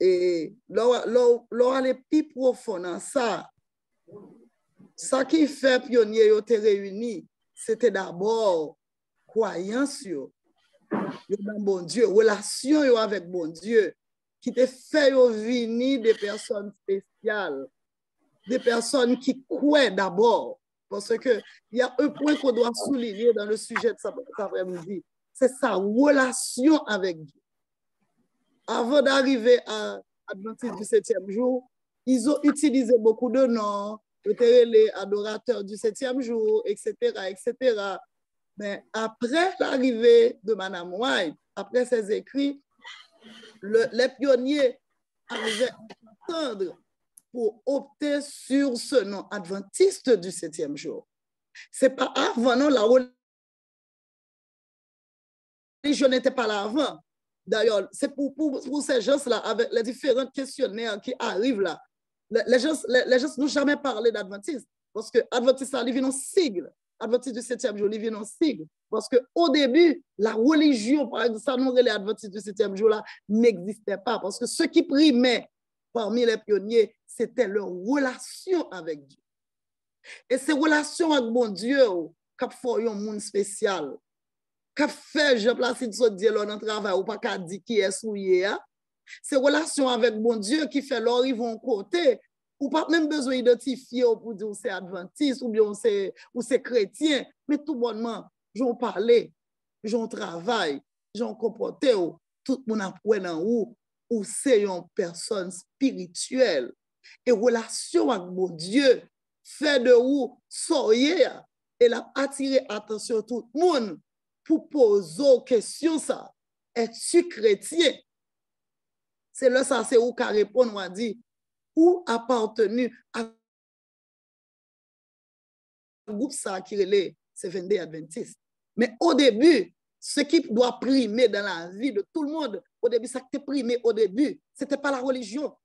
Et là, les plus profond dans ça, ça qui fait pionnier yo te réunis, c'était d'abord croyance yo dans bon Dieu, relation yo avec bon Dieu, qui te fait yo venir des personnes spéciales, des personnes qui croient d'abord, parce que il y a un point qu'on doit souligner dans le sujet de cet après-midi, c'est sa relation avec Dieu. Avant d'arriver à Adventiste du 7e jour, ils ont utilisé beaucoup de noms, les adorateurs du 7e jour, etc., etc. Mais après l'arrivée de Mme White, après ses écrits, les pionniers arrivaient à attendre pour opter sur ce nom, Adventiste du 7e jour. Ce n'est pas avant, non, la religion n'était pas là avant. D'ailleurs, c'est pour ces gens-là, avec les différents questionnaires qui arrivent là, les gens n'ont jamais parlé d'Adventiste, parce que Adventiste, ça vient en sigle. Adventiste du 7e jour, il vient en sigle. Parce qu'au début, la religion, par exemple, ça nous les Adventistes du 7e jour là, n'existait pas. Parce que ce qui primait parmi les pionniers, c'était leur relation avec Dieu. Et ces relations avec bon Dieu, qui font un monde spécial. Qu'a fait Jean-Placide Saudier dans le travail ou pas qu'à dire qui est souillé, c'est relation avec bon Dieu qui fait leur ils vont côté ou pas même besoin d'identifier pour dire c'est adventiste ou bien c'est chrétien, mais tout bonnement j'en parler, j'en travail, j'en comporter tout le monde apprend ou c'est une personne spirituelle et relation avec bon Dieu fait de vous soyez et la attirer attention tout le monde pour poser aux questions ça. Es-tu chrétien? C'est là ça, c'est où qu'à répondre, on a dit, ou appartenu à un groupe ça qui est c'est 22 Adventistes. Mais au début, ce qui doit primer dans la vie de tout le monde, au début, ça qui primé au début, ce n'était pas la religion.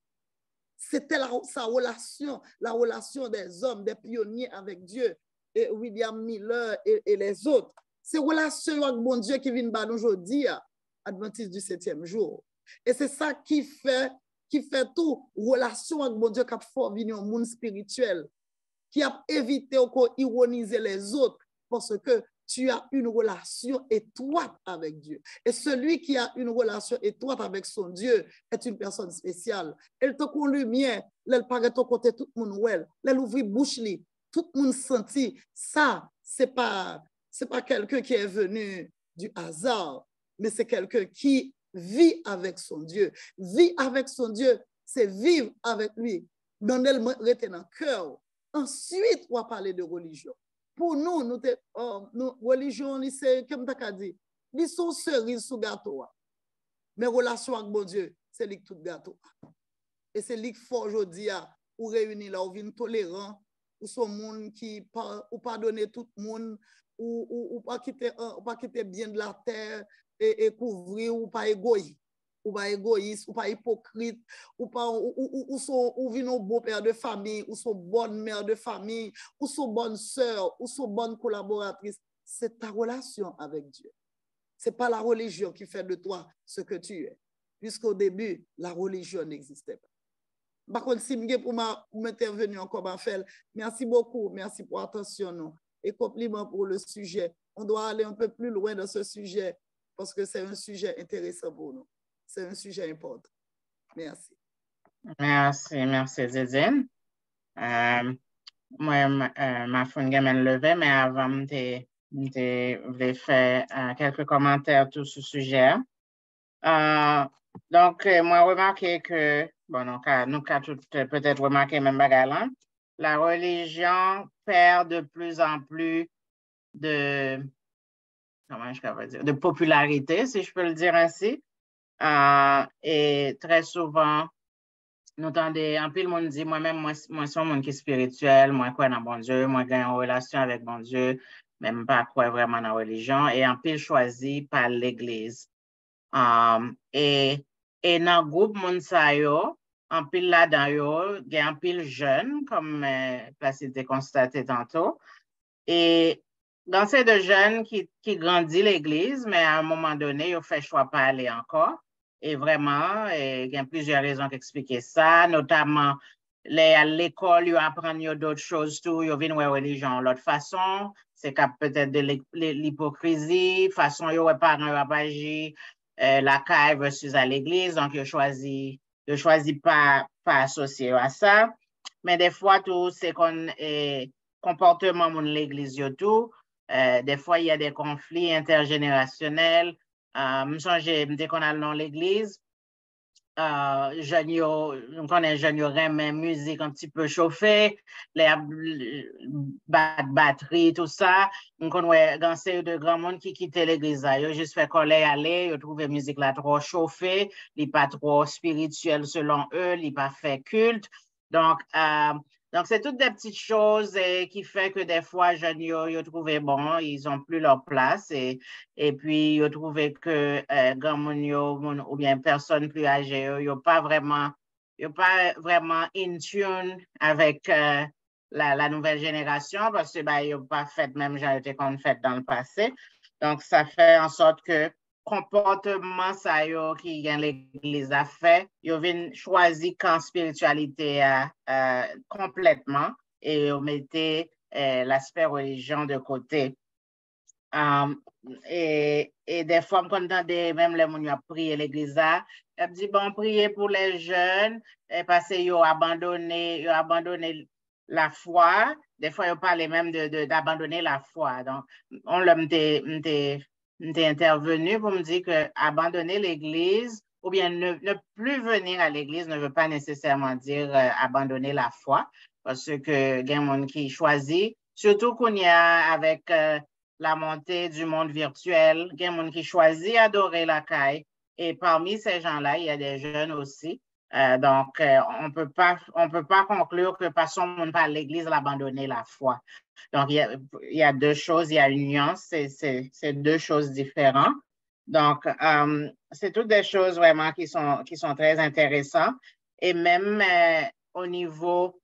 C'était sa relation, la relation des hommes, des pionniers avec Dieu, et William Miller et les autres. C'est relation avec bon Dieu qui vient aujourd'hui, Adventiste du 7e jour. Et c'est ça qui fait tout, relation avec bon Dieu qui a fait venir au monde spirituel, qui a évité d'ironiser les autres, parce que tu as une relation étroite avec Dieu. Et celui qui a une relation étroite avec son Dieu est une personne spéciale. Elle te connaît lumière, elle paraît ton côté tout le monde, elle ouvre bouche, tout le monde sentit. Ça, c'est pas quelqu'un qui est venu du hasard, mais c'est quelqu'un qui vit avec son Dieu. Vit avec son Dieu, c'est vivre avec lui. Dans le rester dans le cœur. Ensuite, on va parler de religion. Pour nous, religion, c'est comme tu as dit, ils sont cerises sous gâteau. Mais relation avec bon Dieu, c'est lui qui tout gâteau. Et c'est lui qui faut aujourd'hui, ou réunir là, ou vient tolérant, ou son monde qui ou pardonner tout le monde, ou pas quitter bien de la terre et couvrir, ou pas égoïste, ou pas hypocrite, ou vient un beau père de famille, ou son bonne mère de famille, ou son bonne sœur, ou son bonne collaboratrice. C'est ta relation avec Dieu. Ce n'est pas la religion qui fait de toi ce que tu es. Puisqu'au début, la religion n'existait pas. Par contre, si je pour m'intervenir encore, merci beaucoup, merci pour l'attention et compliment pour le sujet. On doit aller un peu plus loin dans ce sujet parce que c'est un sujet intéressant pour nous. C'est un sujet important. Merci. Merci Zidine. Moi, ma femme m'a levé, mais avant, je voulais faire quelques commentaires sur ce sujet. Donc, moi, remarqué que, bon, nous avons peut-être remarqué même bagarre, la religion perd de plus en plus de, comment je peux dire, de popularité, si je peux le dire ainsi. Et très souvent, nous entendons, en plus, le monde dit, moi-même, moi, je suis un monde qui est spirituel, moi, je crois dans bon Dieu, moi, j'ai une relation avec bon Dieu, même pas croire vraiment dans la religion, et en plus, choisi par l'Église. Et dans le groupe Mounsayo, en pile là-dedans, il y a un pile jeune, comme Placide constaté tantôt. Et dans ces deux jeunes qui grandissent l'Église, mais à un moment donné, ils ont fait choix pas aller encore. Et vraiment, il y a plusieurs raisons qui expliquent ça, notamment à l'école, ils apprennent d'autres choses, tout, ils viennent voir la religion de l'autre façon. C'est peut-être de l'hypocrisie, façon, ils ne parents pas agir. La caille versus à l'église, donc je choisis pas associer à ça. Mais des fois, tout c'est qu'on comportement de l'église, tout. Des fois, il y a des conflits intergénérationnels. Dès qu'on a dans l'église, on connaît jeunes même musique un petit peu chauffée, les batterie, tout ça. On connaît dans ces de grands monde qui quittent l'église, ils juste fait coller aller, ils trouvent la musique là trop chauffée, n'est pas trop spirituel selon eux, n'est pas fait culte. Donc, c'est toutes des petites choses qui font que des fois, jeunes, ils trouvent bon, ils n'ont plus leur place et puis ils trouvent que grand monde ou bien personne plus âgée, ils n'ont pas vraiment in tune avec la nouvelle génération parce que ils n'ont pas fait même genre qu'on fait dans le passé. Donc, ça fait en sorte que comportement ça qui gagne l'église a fait, ils ont choisi quand spiritualité complètement et ils mettaient l'aspect religion de côté. Et des fois, quand même les gens ont prié l'église, ils dit bon, priez pour les jeunes parce qu'ils ont abandonné la foi. Des fois, ils parlent même d'abandonner la foi. Donc, on l'a intervenu pour me dire que abandonner l'église ou bien ne plus venir à l'église ne veut pas nécessairement dire abandonner la foi parce que il y a des gens qui choisissent, surtout qu'on y a avec la montée du monde virtuel, il y a des gens qui choisissent adorer la caille et parmi ces gens-là, il y a des jeunes aussi. Donc, on peut pas conclure que parce qu'on ne pas à l'église abandonner la foi. Donc, il y a deux choses, il y a une nuance, c'est deux choses différentes. Donc, c'est toutes des choses vraiment qui sont très intéressantes. Et même au niveau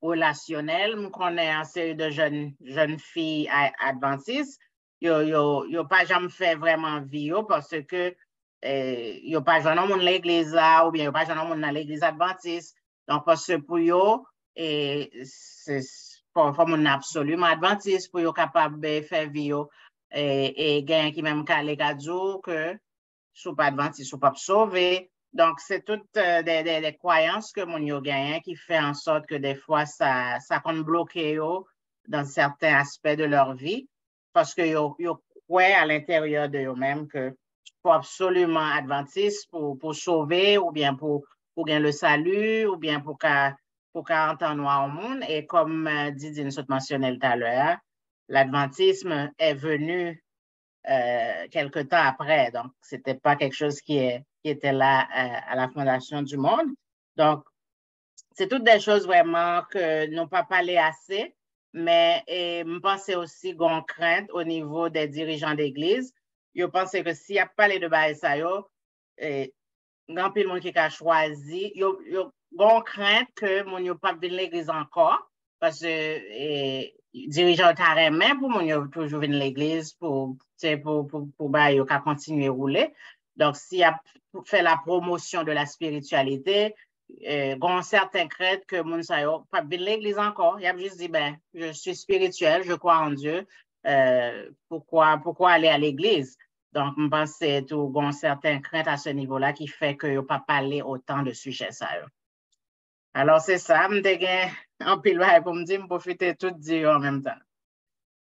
relationnel, je connais une série de jeunes filles adventistes. Ils n'ont pas jamais fait vraiment vie parce que ils n'ont pas joué dans l'église là, ou bien ils n'ont pas joué dans l'église adventiste. Donc, parce que pour eux, c'est absolument adventiste pour eux capable de faire vie et gain qui même calé cadeau que sous pas adventiste, sous pas sauvé. Donc, c'est toutes des croyances que mon yo gagne qui fait en sorte que des fois, ça compte bloquer dans certains aspects de leur vie parce que yo croient à l'intérieur de eux-mêmes que faut absolument adventiste pour sauver ou bien pour gagner le salut ou bien pour entendre au monde. Et comme Didi nous mentionné tout à l'heure, l'adventisme est venu quelque temps après. Donc, c'était pas quelque chose qui était là à la fondation du monde. Donc, c'est toutes des choses vraiment que nous n'avons pas parlé assez, mais je pense aussi qu'on crainte au niveau des dirigeants d'église. Je pense que s'il n'y a pas les deux bails, ça y est, grand pile monde qui a choisi, on crainte que mon yo pas venir l'église encore parce que dirigeant carrément pour mon yo toujours venir l'église pour bail yo continuer rouler. Donc s'il a fait la promotion de la spiritualité, on certains crainte que mon sa yo pas venir l'église encore, il a juste dit ben je suis spirituel, je crois en Dieu. Pourquoi aller à l'église? Donc, je pense que c'est tout une certaine crainte à ce niveau-là qui fait que je n'ai pas parlé autant de sujets ça. Alors, c'est ça. Je suis en pile pour me dire, je profiter tout dire en même temps.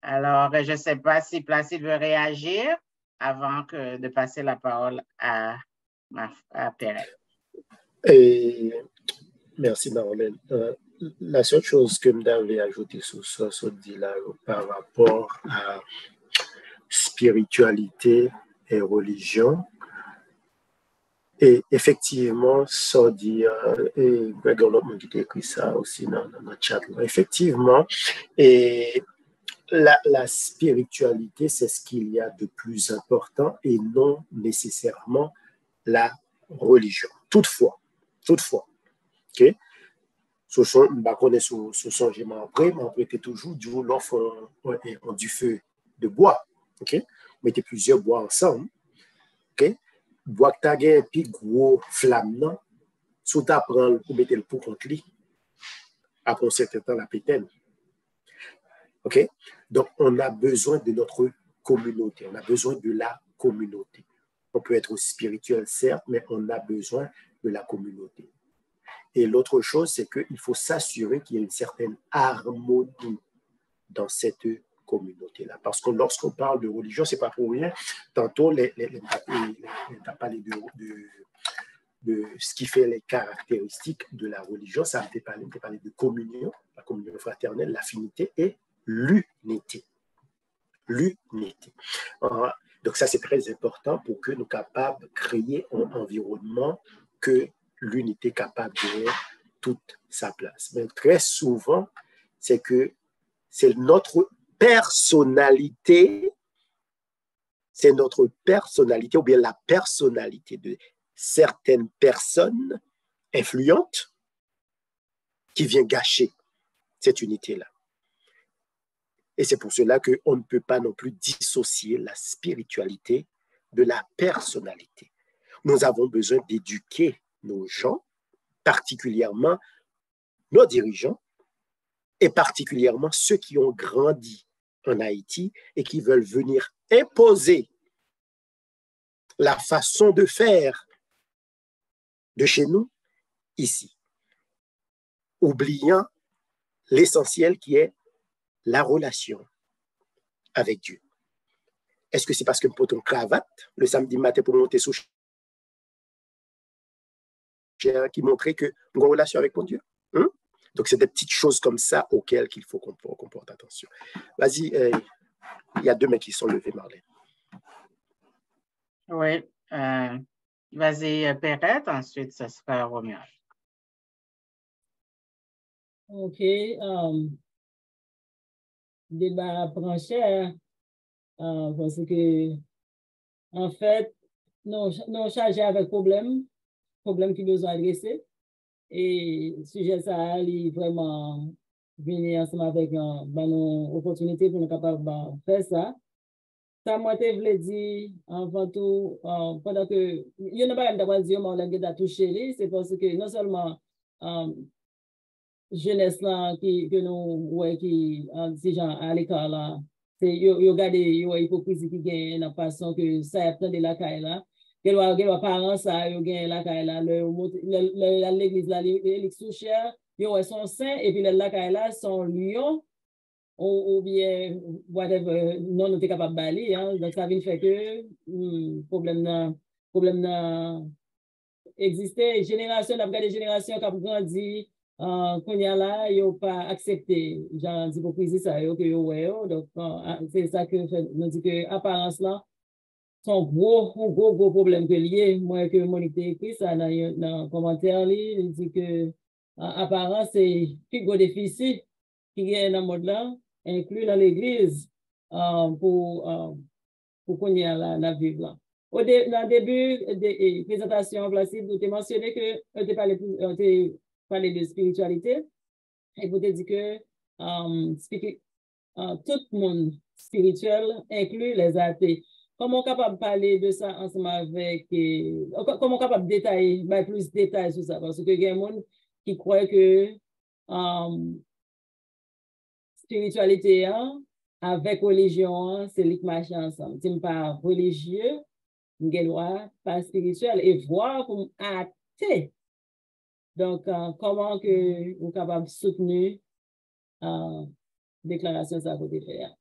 Alors, je ne sais pas si Placide veut réagir avant de passer la parole à Perret. Merci, Marlène. La seule chose que je devais ajouter sur ce dit-là par rapport à spiritualité et religion. Et effectivement, ça dit, et Greg Lopman qui a écrit ça aussi dans le chat, effectivement, et la spiritualité, c'est ce qu'il y a de plus important et non nécessairement la religion. Toutefois, ok? Ce sont, après, mais après, toujours du l'offre du feu de bois, ok? Mettez plusieurs bois ensemble, ok? Bois que tu as un plus gros flamme, sous ta prendre pour mettre le pot contre lui, après un certain temps, la pétale. Ok? Donc, on a besoin de notre communauté, on a besoin de la communauté. On peut être spirituel, certes, mais on a besoin de la communauté. Et l'autre chose, c'est qu'il faut s'assurer qu'il y a une certaine harmonie dans cette communauté-là. Parce que lorsqu'on parle de religion, ce n'est pas pour rien. Tantôt, tu as parlé de ce qui fait les caractéristiques de la religion. Ça me parlé de communion, la communion fraternelle, l'affinité et l'unité. L'unité. Donc ça, c'est très important pour que nous soyons capables de créer un environnement que l'unité est capable de toute sa place. Mais très souvent, c'est que c'est notre personnalité, ou bien la personnalité de certaines personnes influentes qui vient gâcher cette unité-là. Et c'est pour cela qu'on ne peut pas non plus dissocier la spiritualité de la personnalité. Nous avons besoin d'éduquer nos gens, particulièrement nos dirigeants, et particulièrement ceux qui ont grandi en Haïti et qui veulent venir imposer la façon de faire de chez nous, ici, oubliant l'essentiel qui est la relation avec Dieu. Est-ce que c'est parce que je porte une cravate le samedi matin pour monter sous chair qui montrait que j'ai une relation avec mon Dieu? Donc, c'est des petites choses comme ça auxquelles il faut qu'on porte attention. Vas-y, il y a deux mecs qui sont levés, Marlène. Oui. Vas-y, Perret, ensuite, ça sera Roméo. OK. Débat prend cher parce que, en fait, nous chargés avec problème qui besoin adresser. Et sujet ça, il vraiment venir ensemble avec une opportunité pour nous capables de faire ça. Ça, moi, je voulais dire, avant tout, pendant que, il n'y a pas d'avoir dit, on a touché, c'est parce que non seulement jeunesse là, que nous, ouais, qui, ces gens à l'école là, c'est, ils regardent, l'hypocrisie qui gagne, la façon que ça apprend de la caille là. Que les parents, ça, ils gagnent la caille là, l'église là, les sous-chers, ils sont saints, et puis la caille là, sont lions. ou bien, whatever, non, nous sommes capables de balayer. Hein? Donc, ça vient faire que problème existait. Génération, d'après des générations qui ont grandi, qu'on y a là, ils n'ont pas accepté. Genre, d'hypocrisie, ça, donc, c'est ça que nous dit que apparence là, son gros problème que lié. Moi, que Monique a écrit ça dans un commentaire, il dit que apparence, c'est plus gros déficit qui est dans le monde là, inclus dans l'église, pour qu'on y a la vivre là. Dans le début de la présentation, Placide, vous avez mentionné que vous avez parlé de spiritualité et vous avez dit que tout le monde spirituel inclut les athées. Comment on est capable de parler de ça ensemble avec, comment on est capable de détailler, plus de détails sur ça? Parce que il y a des gens qui croient que spiritualité avec religion, c'est les marcher ensemble. Si je ne suis pas religieux, je ne pas spirituel et voir comme athée. Donc, comment que vous êtes capable de soutenir la déclaration ça vous faire?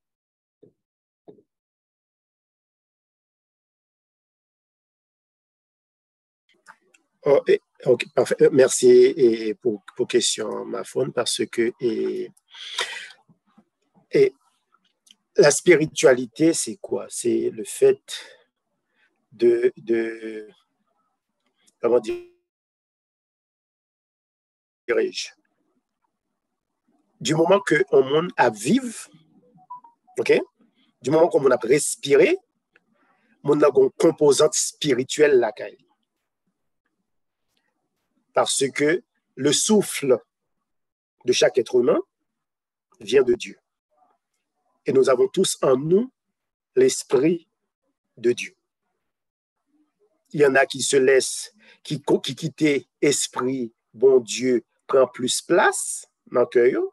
Oh, ok, parfait. Merci pour question, Mafon, parce que la spiritualité, c'est quoi? C'est le fait de comment dirais-je? Du moment que on monde à vivre, ok? Du moment qu'on a respiré, on a une composante spirituelle là. Parce que le souffle de chaque être humain vient de Dieu. Et nous avons tous en nous l'esprit de Dieu. Il y en a qui se laissent, qui quittent esprit, bon Dieu, prend plus place dans le cœur,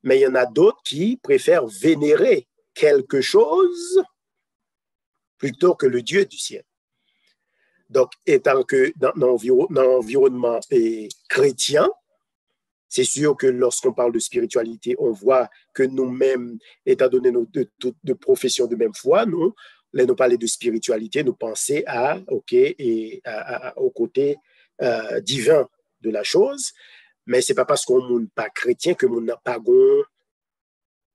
mais il y en a d'autres qui préfèrent vénérer quelque chose plutôt que le Dieu du ciel. Donc, étant que dans l'environnement chrétien, c'est sûr que lorsqu'on parle de spiritualité, on voit que nous-mêmes, étant donné nos de professions de même foi, nous parler de spiritualité, nous penser au côté divin de la chose, mais c'est pas parce qu'on n'est pas chrétien que nous n'a pas une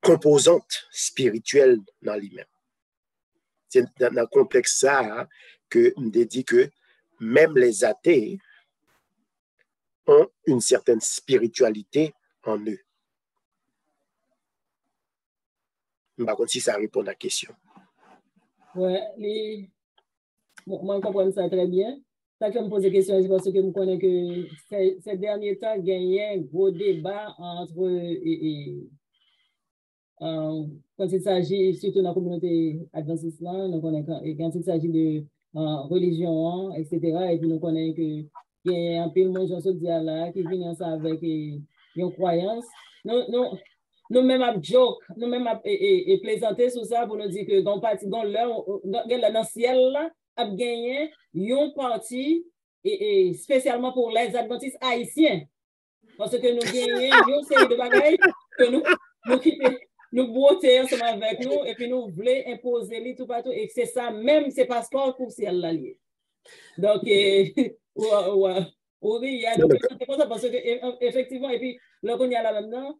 composante spirituelle dans lui-même. C'est dans le contexte ça que on dit que même les athées ont une certaine spiritualité en eux. Je ne sais pas si ça répond à la question. Oui, moi, je comprends ça très bien. Ça que je me pose des questions, c'est parce que je connais que ces derniers temps, il y a un gros débat entre, quand il s'agit, surtout dans la communauté adventiste, nous connaissons, quand il s'agit de religion, etc., et puis nous connaissons que il y a un peu de monde qui vient ensemble avec une croyance. Nous-mêmes à joke, nous-mêmes à plaisanter sur ça pour nous dire que dans le ciel là, a gagné une partie et spécialement pour les adventistes haïtiens. Parce que nous gagnons une série de bagailles que nous quittons, nous beauté ensemble avec nous et puis nous voulons imposer les tout partout et c'est ça même, c'est passeport pour ciel là lié. Donc, oui, il y a des ça parce que effectivement, et puis là qu'on y a là maintenant,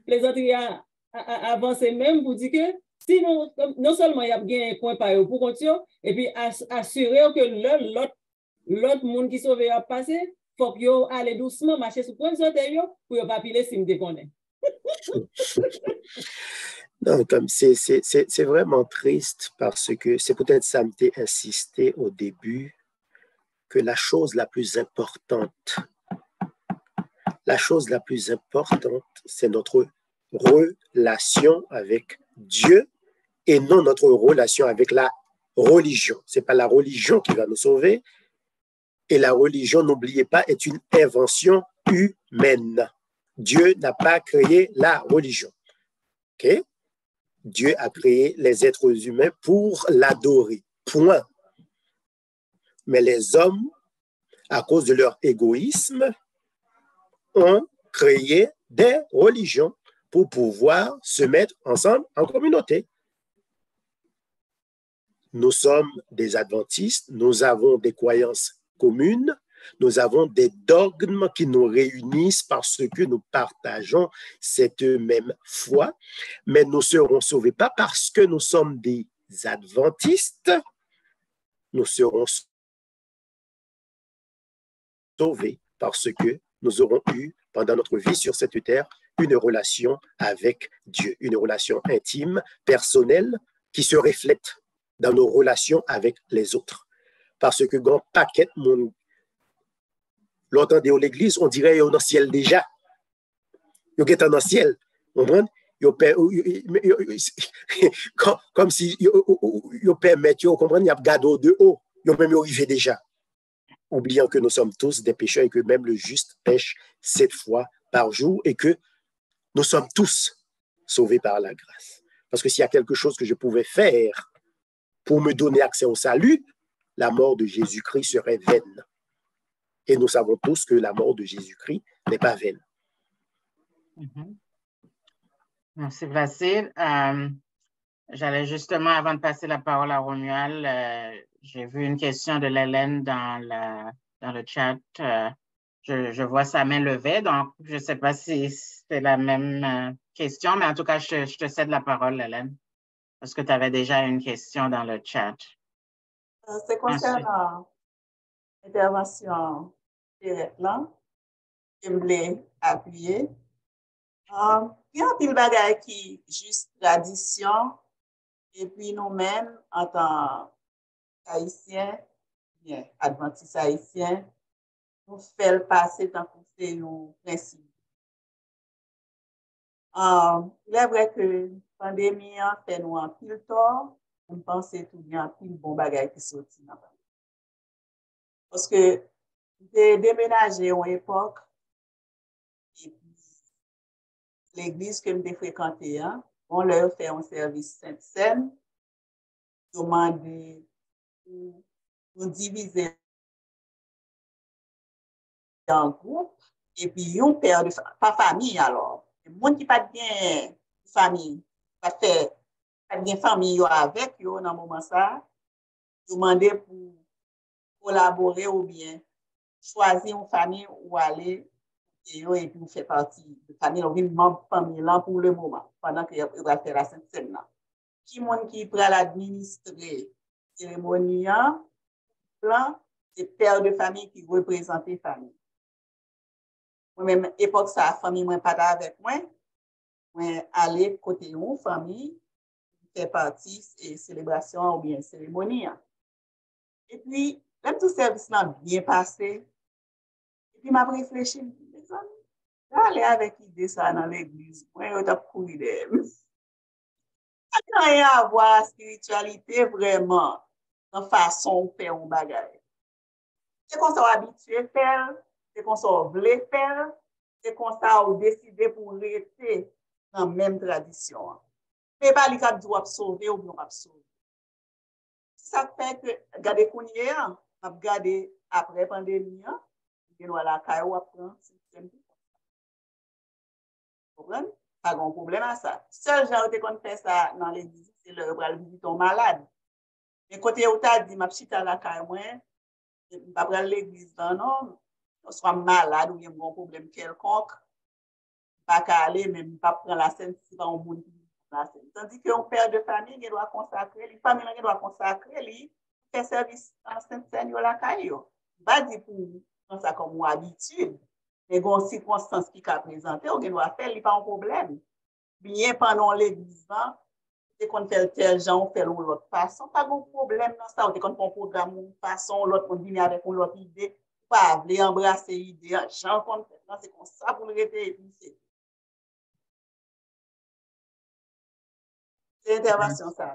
les autres y a avancé même pour dire que sinon, non seulement il y a bien un point par eux pour continuer, et puis assurer que l'autre monde qui sauve a passé, il faut qu'il aille doucement, marcher sur le point de sortir pour ne pas piler si me déconne. Non, comme c'est vraiment triste parce que c'est peut-être ça me t'a insisté au début que la chose la plus importante, c'est notre relation avec Dieu et non notre relation avec la religion. C'est pas la religion qui va nous sauver. Et la religion, n'oubliez pas, est une invention humaine. Dieu n'a pas créé la religion. Okay? Dieu a créé les êtres humains pour l'adorer. Point. Mais les hommes, à cause de leur égoïsme, ont créé des religions pour pouvoir se mettre ensemble en communauté. Nous sommes des adventistes, nous avons des croyances communes, nous avons des dogmes qui nous réunissent parce que nous partageons cette même foi, mais nous ne serons sauvés pas parce que nous sommes des adventistes, nous serons sauvés parce que nous aurons eu, pendant notre vie sur cette terre, une relation avec Dieu, une relation intime, personnelle, qui se reflète dans nos relations avec les autres. Parce que grand paquet de monde, l'entendez à l'église, on dirait qu'il est dans le ciel déjà. Il est dans le ciel, vous comprenez? Comme si il permet, vous comprenez, il y a gado de haut, il même arrivé déjà. Oubliant que nous sommes tous des pécheurs et que même le juste pêche 7 fois par jour et que nous sommes tous sauvés par la grâce. Parce que s'il y a quelque chose que je pouvais faire pour me donner accès au salut, la mort de Jésus-Christ serait vaine. Et nous savons tous que la mort de Jésus-Christ n'est pas vaine. Merci, Placide. J'allais justement, avant de passer la parole à Romuald, j'ai vu une question de Hélène dans le chat. Je vois sa main levée, donc je ne sais pas si c'est la même question, mais en tout cas, je te cède la parole, Hélène, parce que tu avais déjà une question dans le chat. C'est concernant l'intervention directe là, je voulais appuyer. Il y a un pile bagaille qui est juste tradition, et puis nous-mêmes, en tant qu'Haïtiens, bien, adventistes haïtiens, nous faisons passer dans nos principes. Il est vrai que la pandémie a fait nous un pile tort, on pense tout bien un pile bon bagaille qui sortit. Parce que j'ai déménagé à une époque, et puis l'église que j'ai fréquentée, on leur fait un service Sainte-Seine, demander pour nous diviser en groupe, et puis un père de pas famille alors. Le monde qui pas bien famille, pas bien famille avec yo dans moment ça, demander pour collaborer ou bien choisir une famille ou aller et puis faire partie de famille, ou une membre famille là pour le moment, pendant qu'il va faire la Sainte-Seine là. Qui monde qui prend l'administrer cérémonie, plan, c'est père de famille qui représente la famille. Moi-même, époque ça, la famille moi pas avec moi, moi aller côté une famille, faire partie et célébration ou bien cérémonie. Et puis, même tout service là bien passé, et puis m'a réfléchi, mes amis, j'allais avec l'idée ça dans l'église, moi je t'ai couru d'elle. Ça n'a rien à voir spiritualité vraiment, dans façon de faire un bagage. C'est qu'on soit habitué à faire, c'est qu'on soit voulu faire, c'est qu'on soit décidé pour rester dans la même tradition. Mais pas les cas de sauver ou bien sauver. Ça fait que, regardez qu'on y est, regardez après la pandémie, on va la caille ou apprendre système. Vous comprenez? Pas de problème à ça. Seul genre qu'on fait ça dans l'église, c'est le visiter ton malade. Mais côté où tu as dit, ma petite à la caille, moi, je ne vais pas prendre l'église, non, on soit malade ou il y a un problème quelconque, pas qu'à aller, même pas prendre la scène si on monde la scène. Tandis qu'un père de famille, il doit consacrer, les familles, il doit consacrer, il fait service en Sainte-Seine, il la caille. Pas dit pour ça comme habitude, mais il y a une circonstance qui a présenté, on doit faire, il n'y a pas un problème. Bien pendant l'église, c'est qu'on fait tel genre, on fait l'autre façon, pas de problème dans ça. On fait qu'on fait un programme d'une façon, l'autre on vient avec une autre idée, pas aller embrasser l'idée, genre qu'on fait, c'est comme ça pour le répéter. C'est l'intervention, ça.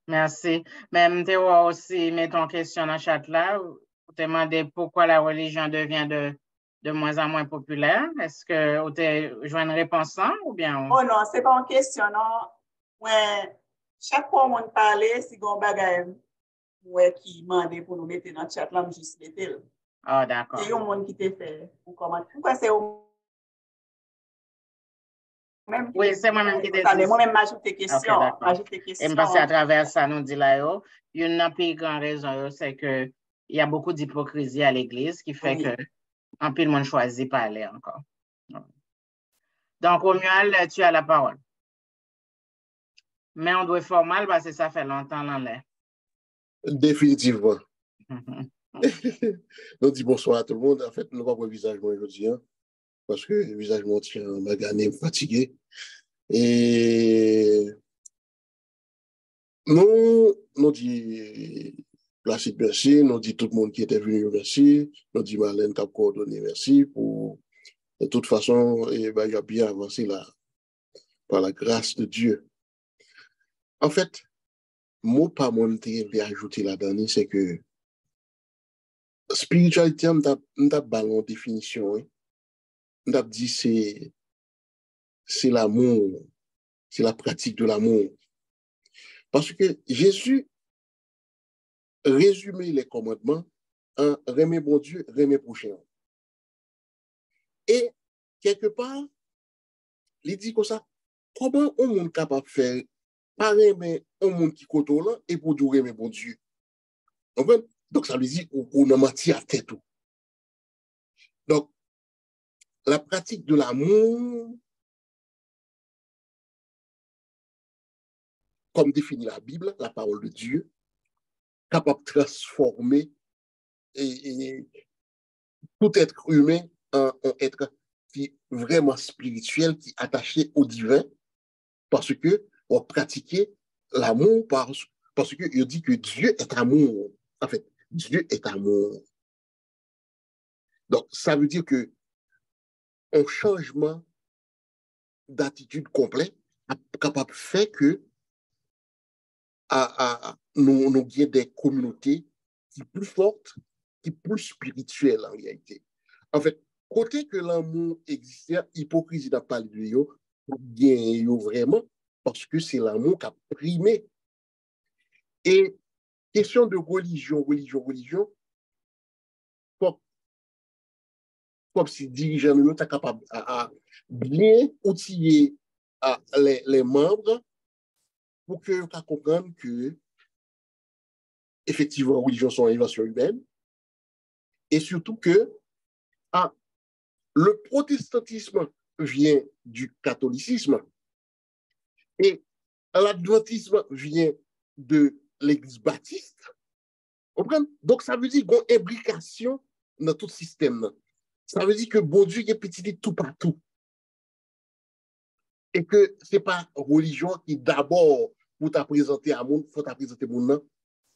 Merci. Même Théo aussi met ton question dans le chat là, pour te demander pourquoi la religion devient de moins en moins populaire. Est-ce que vous avez joué une réponse là ou bien? Oh non, c'est pas une question, non. Ouais, chaque fois qu'on parle, c'est un bagage qui demande pour nous mettre dans le chat là, juste mettre. Ah, d'accord. C'est un monde qui te fait. Pourquoi c'est Oui, c'est moi-même qui te dis. Moi-même, m'ajoute tes questions. Et parce à travers ça, nous dit là, une plus grande raison, c'est qu'il y a beaucoup d'hypocrisie à l'Église qui fait que un peu de monde choisit pas aller encore. Donc, Romuald, tu as la parole. Mais on doit être formal parce que ça fait longtemps dans l'air. Définitivement. Nous disons bonsoir à tout le monde. En fait, nous n'avons pas le visage aujourd'hui, parce que le visage tient magané, fatigué. Et nous disons Placide merci, nous disons tout le monde qui était venu merci, nous disons Marlène qui a coordonné merci pour. De toute façon, il y a bien avancé là, par la grâce de Dieu. En fait, mot pas mon vais ajouter là-dedans, c'est que spiritualité, on a ballon définition. On a dit c'est l'amour, c'est la pratique de l'amour. Parce que Jésus résumait les commandements en aimer bon Dieu, aimer prochain. Et quelque part, il dit comme ça, comment on est capable de faire pas aimer un monde qui côtoie là et pour dire aimer bon Dieu. Donc ça veut dire qu'on a menti à tête. Donc, la pratique de l'amour, comme définit la Bible, la parole de Dieu, capable de transformer et tout être humain en être qui est vraiment spirituel, qui est attaché au divin, parce que on pratiquait l'amour parce que il dit que Dieu est amour. En fait, Dieu est amour. Donc, ça veut dire que un changement d'attitude complet capable de faire que nous avons des communautés qui sont plus fortes, qui sont plus spirituelles en réalité. En fait, côté que l'amour existait, l'hypocrisie n'a pas lieu, bien vraiment, parce que c'est l'amour qui a primé. Et question de religion, comme si dirigeant nous est capable à bien outiller les membres pour que nous comprenions que effectivement, les religions sont une invention humaine et surtout que le protestantisme vient du catholicisme et l'adventisme vient de l'église baptiste. Donc, ça veut dire qu'il y a une imbrication dans tout le système. Ça veut dire que bon Dieu est petit tout partout. Et que ce n'est pas la religion qui d'abord, pour te présenter à monde, il faut te présenter mon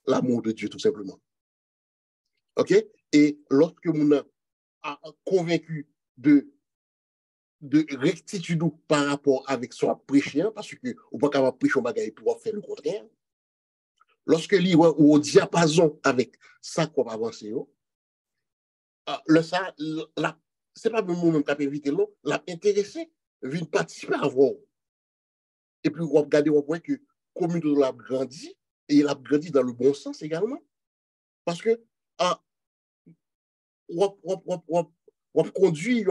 l'amour de Dieu tout simplement. OK? Et lorsque mon a convaincu de rectitude par rapport avec son prêchant, parce que on peut pas prêcher un bagage pour faire le contraire. Lorsque il ou au diapason avec ça qu'on va avancer, c'est pas le moment qu'on peut éviter, non, l'a intéressé, vient participer à voir. Et puis, on regarde, on voit que la communauté l'a grandi, et il a grandi dans le bon sens également. Parce que, on conduit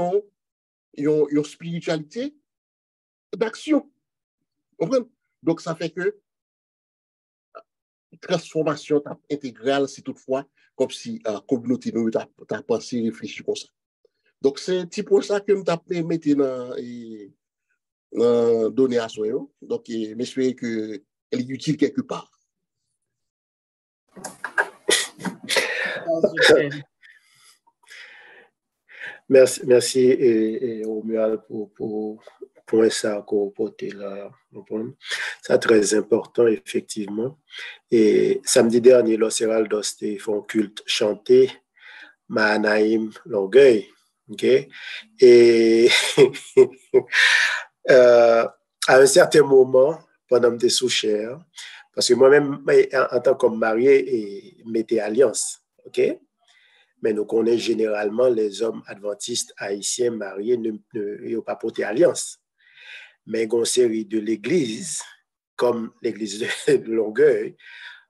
une spiritualité d'action. Donc, ça fait que transformation intégrale, c'est toutefois comme si la communauté nous a pensé, réfléchi comme ça. Donc, c'est un petit peu ça que nous avons mis dans donné à soi. Donc, j'espère qu'elle est utile quelque part. Merci et Romuald pour ça qu'on porté là. C'est très important, effectivement. Et samedi dernier, l'Océraldos font culte chanté, Mahanaïm, l'orgueil. Okay? Et à un certain moment, pendant mes sous-chers, parce que moi-même, en tant que marié, mettais alliance. OK? Mais nous connaissons généralement les hommes adventistes haïtiens mariés n'ont pas porté alliance. Mais il y a une série de l'église, comme l'église de Longueuil,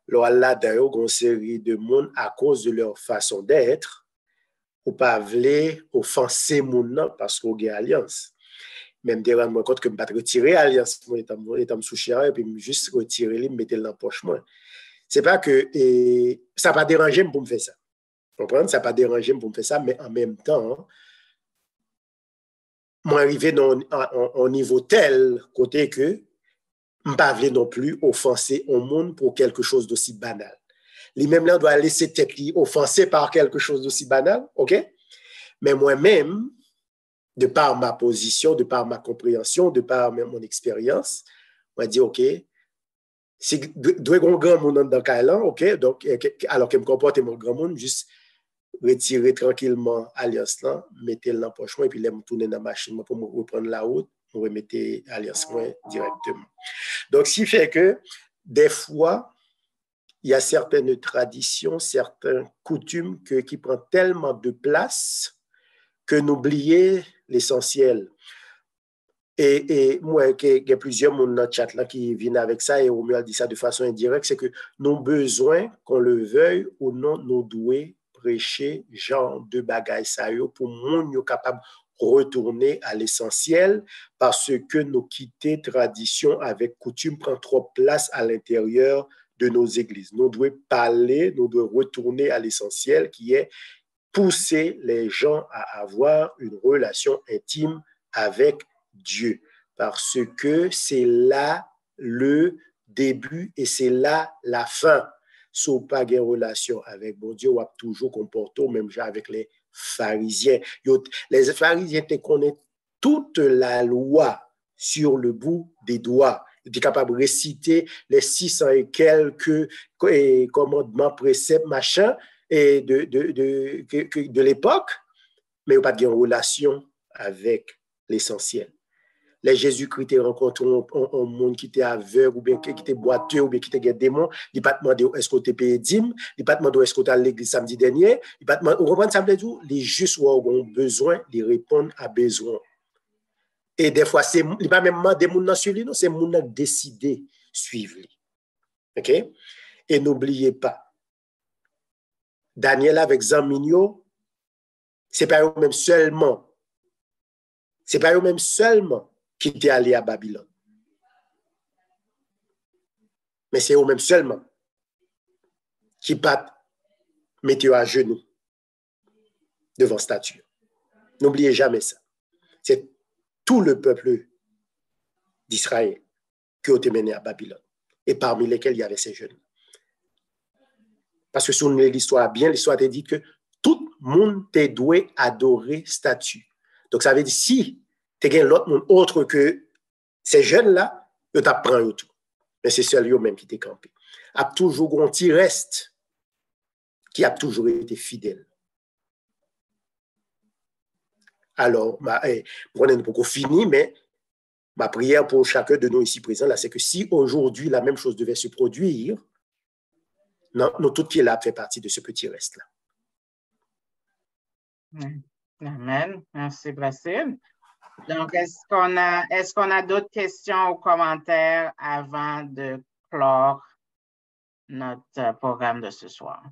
là, d'ailleurs, il y a une série de monde à cause de leur façon d'être, ou pas voulu offenser mon nom parce qu'on a alliance. même de rendre compte que je ne vais pas retirer l'alliance, étant sous chien, et puis juste retirer les, mettre dans la poche. C'est pas que ça n'a pas dérangé pour me faire ça. Vous comprenez? Ça n'a pas dérangé pour me faire ça, mais en même temps, moi, arrivé au niveau tel côté que je ne pas non plus offenser au monde pour quelque chose d'aussi banal. Lui-même, là, doit laisser tête offensé par quelque chose d'aussi banal, OK? Mais moi-même, de par ma position, de par ma compréhension, de par mon expérience, on va dire, OK, si deux grand monde dans le cas là, OK, donc, alors que je me comporte mon grand monde, juste retirer tranquillement alliance là, mettez-le dans la poche et puis là, me tourner dans la machine pour me reprendre la route, me remettre alliance directement. Donc, ce qui fait que des fois, il y a certaines traditions, certaines coutumes qui prennent tellement de place que n'oubliez l'essentiel. Et moi, il y a plusieurs monde dans le chat là qui viennent avec ça, et au mieux dit ça de façon indirecte, c'est que nos besoins, qu'on le veuille ou non, nous devons prêcher genre de bagaille ça pour monde yo capable retourner à l'essentiel, parce que nos quitter tradition avec coutume prend trop place à l'intérieur de nos églises. Nous devons parler, nous devons retourner à l'essentiel qui est pousser les gens à avoir une relation intime avec Dieu, parce que c'est là le début et c'est là la fin. Si vous n'avez pas de relation avec bon Dieu, vous avez toujours comporté même avec les pharisiens. Les pharisiens connaissent toute la loi sur le bout des doigts. Ils étaient capables de réciter les 600 et quelques commandements, préceptes, machin, et de l'époque, mais ils n'ont pas de relation avec l'essentiel. Les Jésus-Christ rencontrent un monde qui était aveugle, ou bien qui était boiteux, ou bien qui était démon. Il n'a pas demandé est-ce qu'on t'a payé dîme, il n'a pas demandé est-ce qu'on t'a à l'église samedi dernier. Il n'a pas demandé, vous comprenez ça veut dire? Les justes ont besoin de répondre à besoin. Et des fois, c'est pas même des gens sur lui, c'est des gens qui décident de suivre. OK? Et n'oubliez pas, Daniel avec Zamminio, ce n'est pas eux-mêmes seulement. Ce n'est pas eux-mêmes seulement qui étaient allés à Babylone. Mais c'est eux-mêmes seulement qui battent, mettez à genoux devant statue. N'oubliez jamais ça. C'est tout le peuple d'Israël qui a été mené à Babylone. Et parmi lesquels il y avait ces jeunes. Parce que si on lit l'histoire bien, l'histoire te dit que tout le monde te doit adorer statue. Donc ça veut dire si tu as l'autre monde autre que ces jeunes-là, ils t'apprennent tout. Mais c'est celui même qui t'est campé. Il y a toujours un petit reste qui a toujours été fidèle. Alors, prenez pour qu'on finisse, mais ma prière pour chacun de nous ici présents, là, c'est que si aujourd'hui la même chose devait se produire, nous tous qui est là fait partie de ce petit reste-là. Amen. Merci, Placide. Donc, est-ce qu'on a d'autres questions ou commentaires avant de clore notre programme de ce soir?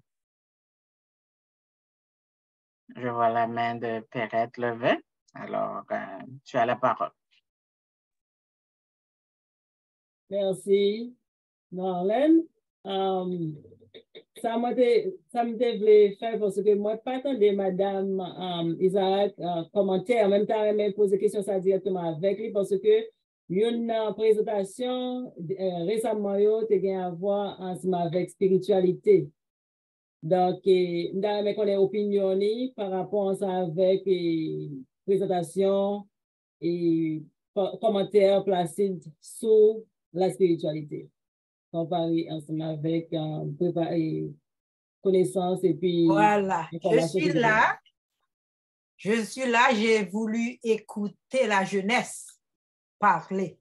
Je vois la main de Perrette levée. Alors, tu as la parole. Merci, Marlène. Ça me voulait faire parce que moi, pas attendre Madame Isaac commenter, en même temps, elle m'a posé question ça directement avec lui parce que une présentation récemment, tu as à voir ensemble avec spiritualité. Donc, je connais opinion par rapport à ça avec présentation et commentaires placés sur la spiritualité. Comparé ensemble avec connaissance et puis... Voilà, je suis là, j'ai voulu écouter la jeunesse parler.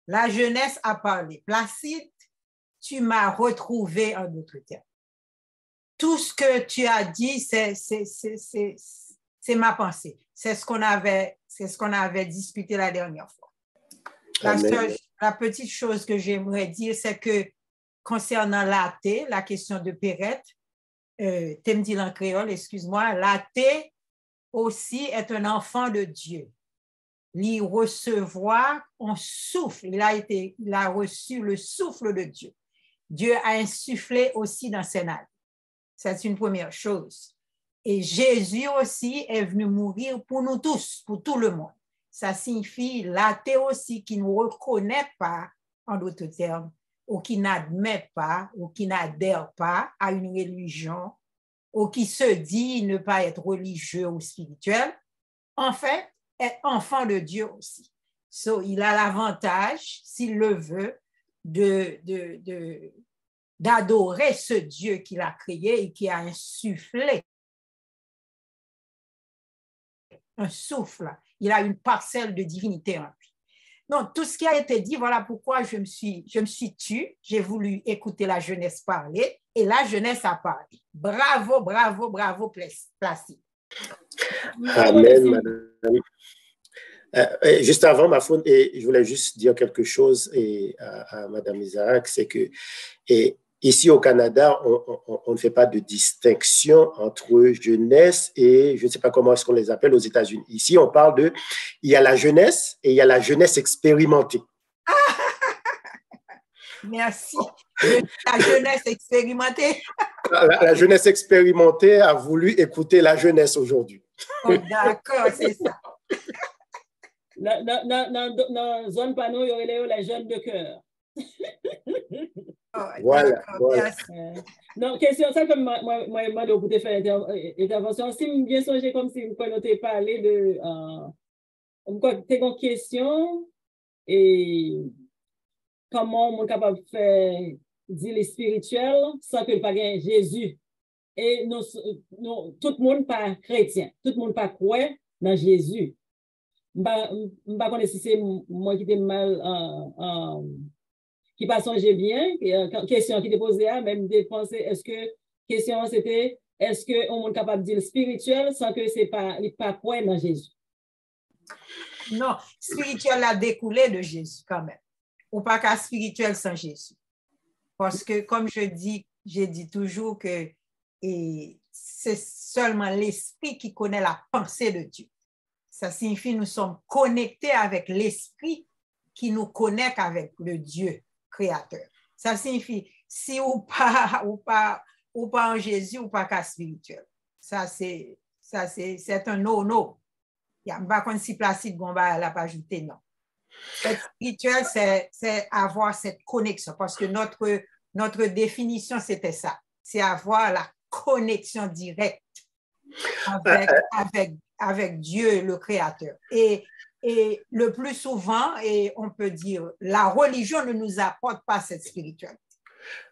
La jeunesse a parlé. Placide, tu m'as retrouvé en d'autres termes. Tout ce que tu as dit, c'est ma pensée. C'est ce qu'on avait discuté la dernière fois. La petite chose que j'aimerais dire, c'est que concernant l'athée, la question de Perrette, tu me dis en créole, excuse-moi, l'athée aussi est un enfant de Dieu. lui recevoir un souffle. Il a reçu le souffle de Dieu. Dieu a insufflé aussi dans ses narines. C'est une première chose. Et Jésus aussi est venu mourir pour nous tous, pour tout le monde. Ça signifie l'athée aussi qui ne reconnaît pas, en d'autres termes, ou qui n'admet pas, ou qui n'adhère pas à une religion, ou qui se dit ne pas être religieux ou spirituel, en fait, est enfant de Dieu aussi. So, il a l'avantage, s'il le veut, d'adorer ce Dieu qu'il a créé et qui a insufflé un souffle. Il a une parcelle de divinité en lui. Donc, tout ce qui a été dit, voilà pourquoi je me suis tue. J'ai voulu écouter la jeunesse parler et la jeunesse a parlé. Bravo, bravo, bravo, Placide. Amen, madame. Juste avant, ma faute, je voulais juste dire quelque chose à madame Isaac, c'est que ici au Canada, on ne fait pas de distinction entre jeunesse et je ne sais pas comment est-ce qu'on les appelle aux États-Unis. Ici, on parle il y a la jeunesse et il y a la jeunesse expérimentée. Merci. La jeunesse expérimentée. La jeunesse expérimentée a voulu écouter la jeunesse aujourd'hui. Oh, d'accord, c'est ça. Dans la zone panneau, il y aurait les jeunes de cœur. Oh, voilà. Non, question, ça comme moi, pour te faire intervention, si je bien songé comme si vous avez parlé de une question et comment on est capable de faire dire les spirituels sans que le pas gagne Jésus. Et tout le monde pas chrétien, tout le monde pas croit dans Jésus. Je ne sais pas si c'est moi qui t'ai mal, qui pas songé bien, question qui t'est posée, même de penser, est-ce que, question c'était, est-ce qu'on est capable de dire spirituel sans que c'est pas croire dans Jésus? Non, spirituel a découlé de Jésus quand même. Ou pas qu'à spirituel sans Jésus. Parce que comme j'ai dit toujours que c'est seulement l'esprit qui connaît la pensée de Dieu. Ça signifie que nous sommes connectés avec l'esprit qui nous connecte avec le Dieu créateur. Ça signifie si ou pas en Jésus ou pas qu'à spirituel. Ça c'est un no-no. Il y a pas comme si Placide Gomba elle a pas ajouté non. Être spirituel, c'est avoir cette connexion parce que notre définition c'était ça. C'est avoir la connexion directe avec Dieu, le Créateur. Et le plus souvent, et on peut dire, la religion ne nous apporte pas cette spiritualité.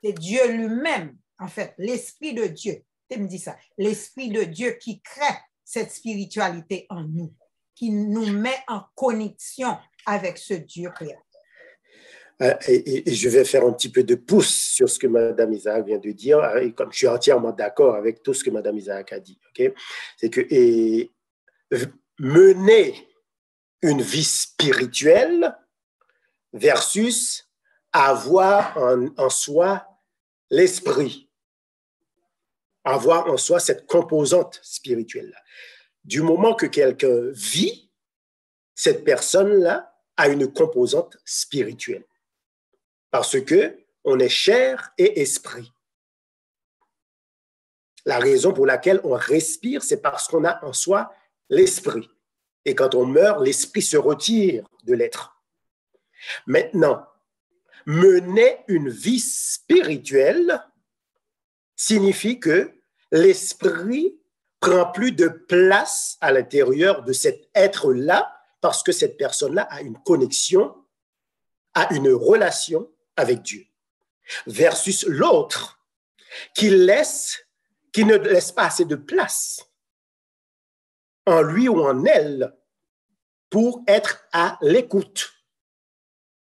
C'est Dieu lui-même, en fait, l'Esprit de Dieu. Tu me dis ça. L'Esprit de Dieu qui crée cette spiritualité en nous, qui nous met en connexion avec ce Dieu créateur. Et je vais faire un petit peu de pouce sur ce que Mme Isaac vient de dire, et comme je suis entièrement d'accord avec tout ce que Mme Isaac a dit, okay? C'est que mener une vie spirituelle versus avoir en soi l'esprit, avoir en soi cette composante spirituelle-là. Du moment que quelqu'un vit, cette personne-là a une composante spirituelle. Parce qu'on est chair et esprit. La raison pour laquelle on respire, c'est parce qu'on a en soi l'esprit. Et quand on meurt, l'esprit se retire de l'être. Maintenant, mener une vie spirituelle signifie que l'esprit prend plus de place à l'intérieur de cet être-là parce que cette personne-là a une connexion, a une relation avec Dieu, versus l'autre qui ne laisse pas assez de place en lui ou en elle pour être à l'écoute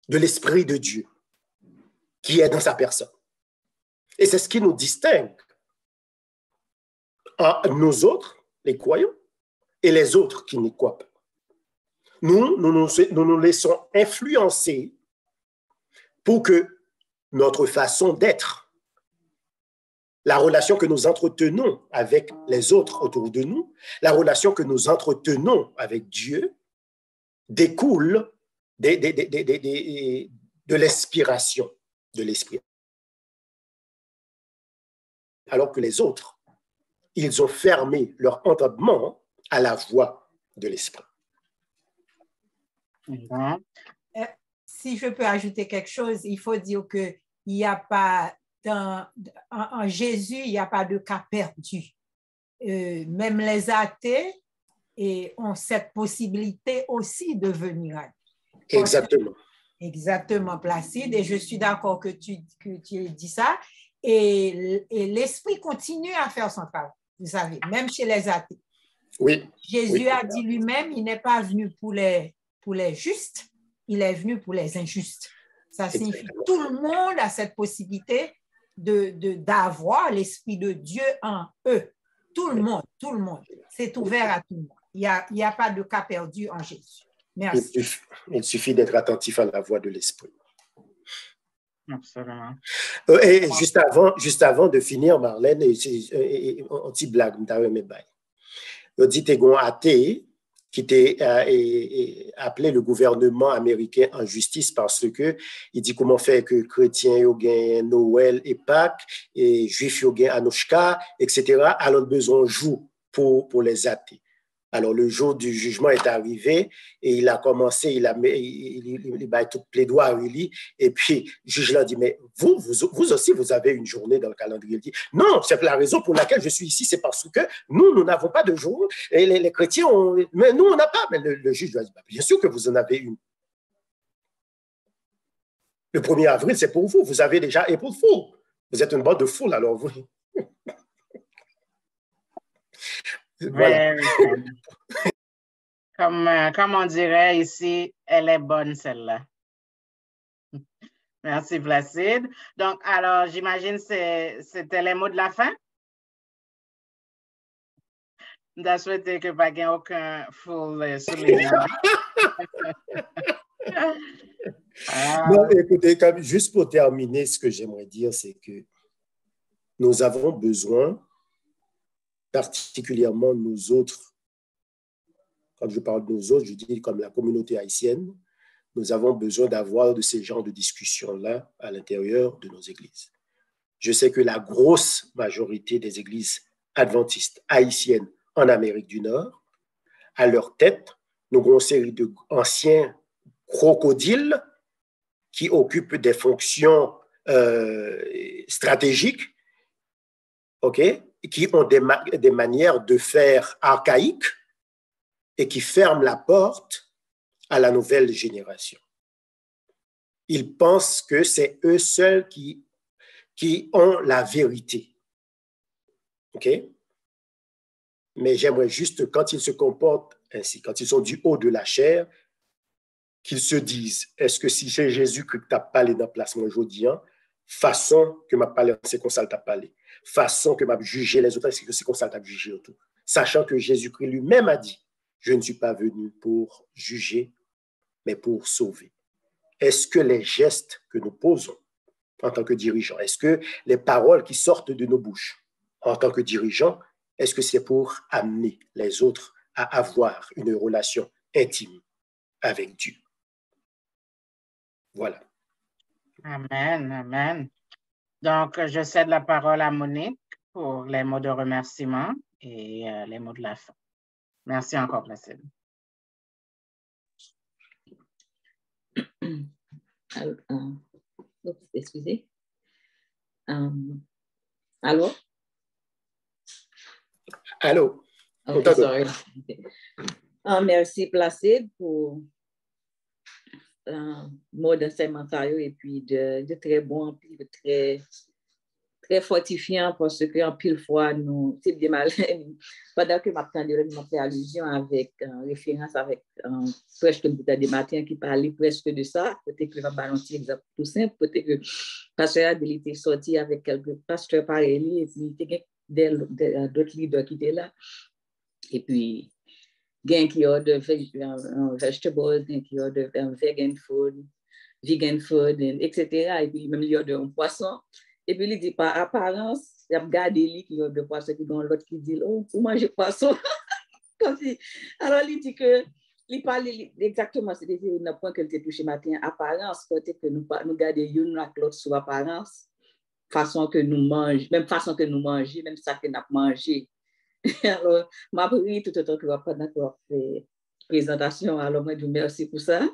de l'Esprit de Dieu qui est dans sa personne. Et c'est ce qui nous distingue nous autres, les croyants, et les autres qui n'y croient pas. Nous nous laissons influencer pour que notre façon d'être, la relation que nous entretenons avec les autres autour de nous, la relation que nous entretenons avec Dieu, découle de l'inspiration de l'esprit. Alors que les autres, ils ont fermé leur entendement à la voix de l'esprit. Si je peux ajouter quelque chose, il faut dire qu'il n'y a pas, en Jésus, il n'y a pas de cas perdu. Même les athées ont cette possibilité aussi de venir à lui. Exactement. Exactement, Placide. Et je suis d'accord que tu dis ça. Et l'esprit continue à faire son travail, vous savez, même chez les athées. Oui. Jésus a dit lui-même, il n'est pas venu pour les justes, il est venu pour les injustes. Ça signifie que tout le monde a cette possibilité d'avoir l'Esprit de Dieu en eux. Tout le monde. C'est ouvert à tout le monde. Il n'y a pas de cas perdu en Jésus. Merci. Il suffit d'être attentif à la voix de l'Esprit. Absolument. Et juste avant de finir, Marlène, on dit blague, on dit que un athée qui était appelé le gouvernement américain en justice parce que il dit comment faire que chrétiens ont gagné Noël et Pâques et juifs ont gagné Hanouka, etc. Alors besoin de jour pour les athées. Alors, le jour du jugement est arrivé et il a commencé, il a tout plaidoirie, et puis le juge l'a dit, mais vous aussi, vous avez une journée dans le calendrier. Il dit, non, c'est la raison pour laquelle je suis ici, c'est parce que nous n'avons pas de jour, et les chrétiens, mais nous, on n'a pas. Mais le juge lui a dit, bien sûr que vous en avez une. Le 1er avril, c'est pour vous, vous avez déjà April Fool. Vous êtes une bande de foules, alors vous... Voilà. Comme on dirait ici, elle est bonne celle-là. Merci Placide. Donc, alors, j'imagine c'était les mots de la fin? Je souhaite que pas ait aucun full soulignement. Non, écoutez, juste pour terminer, ce que j'aimerais dire, c'est que nous avons besoin, particulièrement nous autres, quand je parle de nous autres, je dis comme la communauté haïtienne, nous avons besoin d'avoir de ces genres de discussions-là à l'intérieur de nos églises. Je sais que la grosse majorité des églises adventistes haïtiennes en Amérique du Nord, à leur tête, nous avons une série d'anciens crocodiles qui occupent des fonctions stratégiques, OK, qui ont des manières de faire archaïques et qui ferment la porte à la nouvelle génération. Ils pensent que c'est eux seuls qui ont la vérité. OK? Mais j'aimerais juste, quand ils se comportent ainsi, quand ils sont du haut de la chair, qu'ils se disent, est-ce que si c'est Jésus que tu as parlé dans le placement aujourd'hui, façon que m'a parlé, c'est comme ça que tu as parlé, façon que m'a jugé les autres, c'est comme ça que tu as jugé autour. Sachant que Jésus-Christ lui-même a dit, je ne suis pas venu pour juger, mais pour sauver. Est-ce que les gestes que nous posons en tant que dirigeants, est-ce que les paroles qui sortent de nos bouches en tant que dirigeants, est-ce que c'est pour amener les autres à avoir une relation intime avec Dieu? Voilà. Amen, amen. Donc, je cède la parole à Monique pour les mots de remerciement et les mots de la fin. Merci encore, Placide. Excusez. Allô? Allô? Okay, sorry. Merci, Placide, pour mots d'enseignement et puis de très bons, très fortifiant parce qu'en pile fois, nous, c'est des mal. Pendant que je fait allusion avec référence avec presque le bouteille de matin qui parlait presque de ça, peut-être que je vais balancer un exemple tout simple, peut-être que pasteur Adèle était sorti avec quelques pasteurs pareils et puis il y a d'autres leaders qui étaient là. Et puis, gain qui a de vegetables, gain qui a de vegan food, etc. Et puis, même il y a de poisson. Et puis, il dit par apparence, il a regardé lui qui a de poisson, puis l'autre qui dit, oh, vous mangez poisson. Comme si. Alors, il dit que Il parle exactement, c'est un point que tu touché matin, apparence, côté que nous gardons une à l'autre sur apparence, façon que nous mangeons, même façon que nous mangeons, même ça que nous mangé. Alors, m'a pris tout autant que vous avez fait présentation, alors moi, je vous remercie pour ça.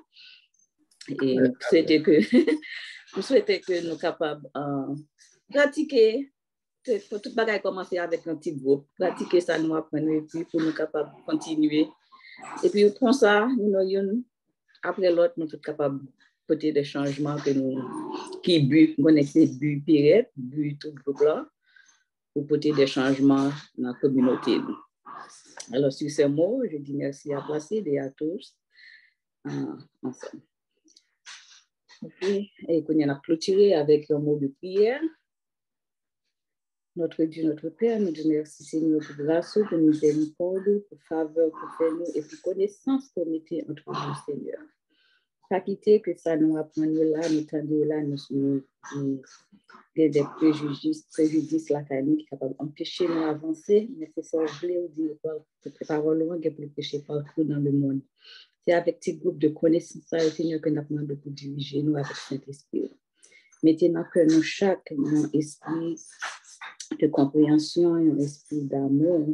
Et vous souhaitez que nous soyons capables de pratiquer. Pour tout bagage commencer avec un petit groupe, pratiquer ça, nous apprenons, et puis pour nous capables de continuer. Et puis, pour ça, nous, après l'autre, nous sommes capables de porter des changements qui butent, on est des buts pires, buts tout groupe là, pour porter des changements dans la communauté. Alors, sur ces mots, je dis merci à Placide et à tous. Ensemble. Okay. Et qu'on a clôturé avec un mot de prière. Notre Dieu, notre Père, nous disons merci Seigneur pour grâce, pour miséricorde, pour faveur, pour faire nous et pour connaissance pour mettre entre nous, Seigneur. Pas quitter que ça nous apprend là, nous tendons là, nous des préjudices là, qui sont capables d'empêcher nous avancer, mais c'est ça, je voulais dire, que parole loin, que pour pécher partout dans le monde. C'est avec ces groupes de connaissances, Seigneur, que nous avons demandé pour diriger nous avec Saint-Esprit. Mettez-nous que nous, chaque esprit de compréhension et un esprit d'amour,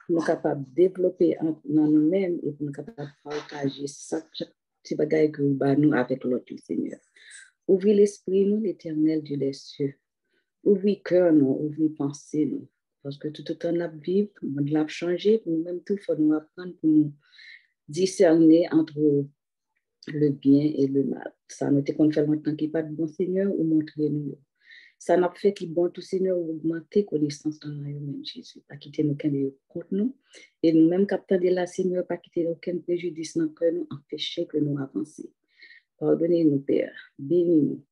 pour nous capables de développer dans nous-mêmes et pour nous capables de partager ça, ces bagailles que nous avec l'autre, Seigneur. Ouvrez l'esprit, nous, l'Éternel Dieu des cieux. Ouvrez cœur, nous, ouvrez pensée, nous. Parce que tout le temps, nous vivons, nous l'avons changé, pour nous-mêmes, tout, il faut nous apprendre pour nous discerner entre le bien et le mal. Ça nous qu'on fait longtemps qu'il n'y a pas de bon Seigneur ou montrez-nous. Ça n'a fait qu'il bon tout Seigneur augmenter connaissance dans nous-mêmes, Jésus. Pas quitter nous qu'un contre nous. Et nous-mêmes, captant de la Seigneur, pas quitter aucun préjudice dans que nous, empêcher que nous avancions. Pardonnez-nous, Père. Bénis-nous.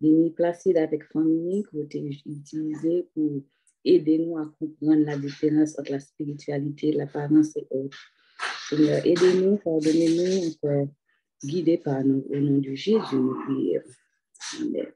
Bénis Placide avec famille que vous utilisez pour aider nous à comprendre la différence entre la spiritualité, l'apparence et autres. Seigneur, aidez-nous, pardonnez-nous, encore guidez par nous. Au nom de Jésus, nous prions. Amen.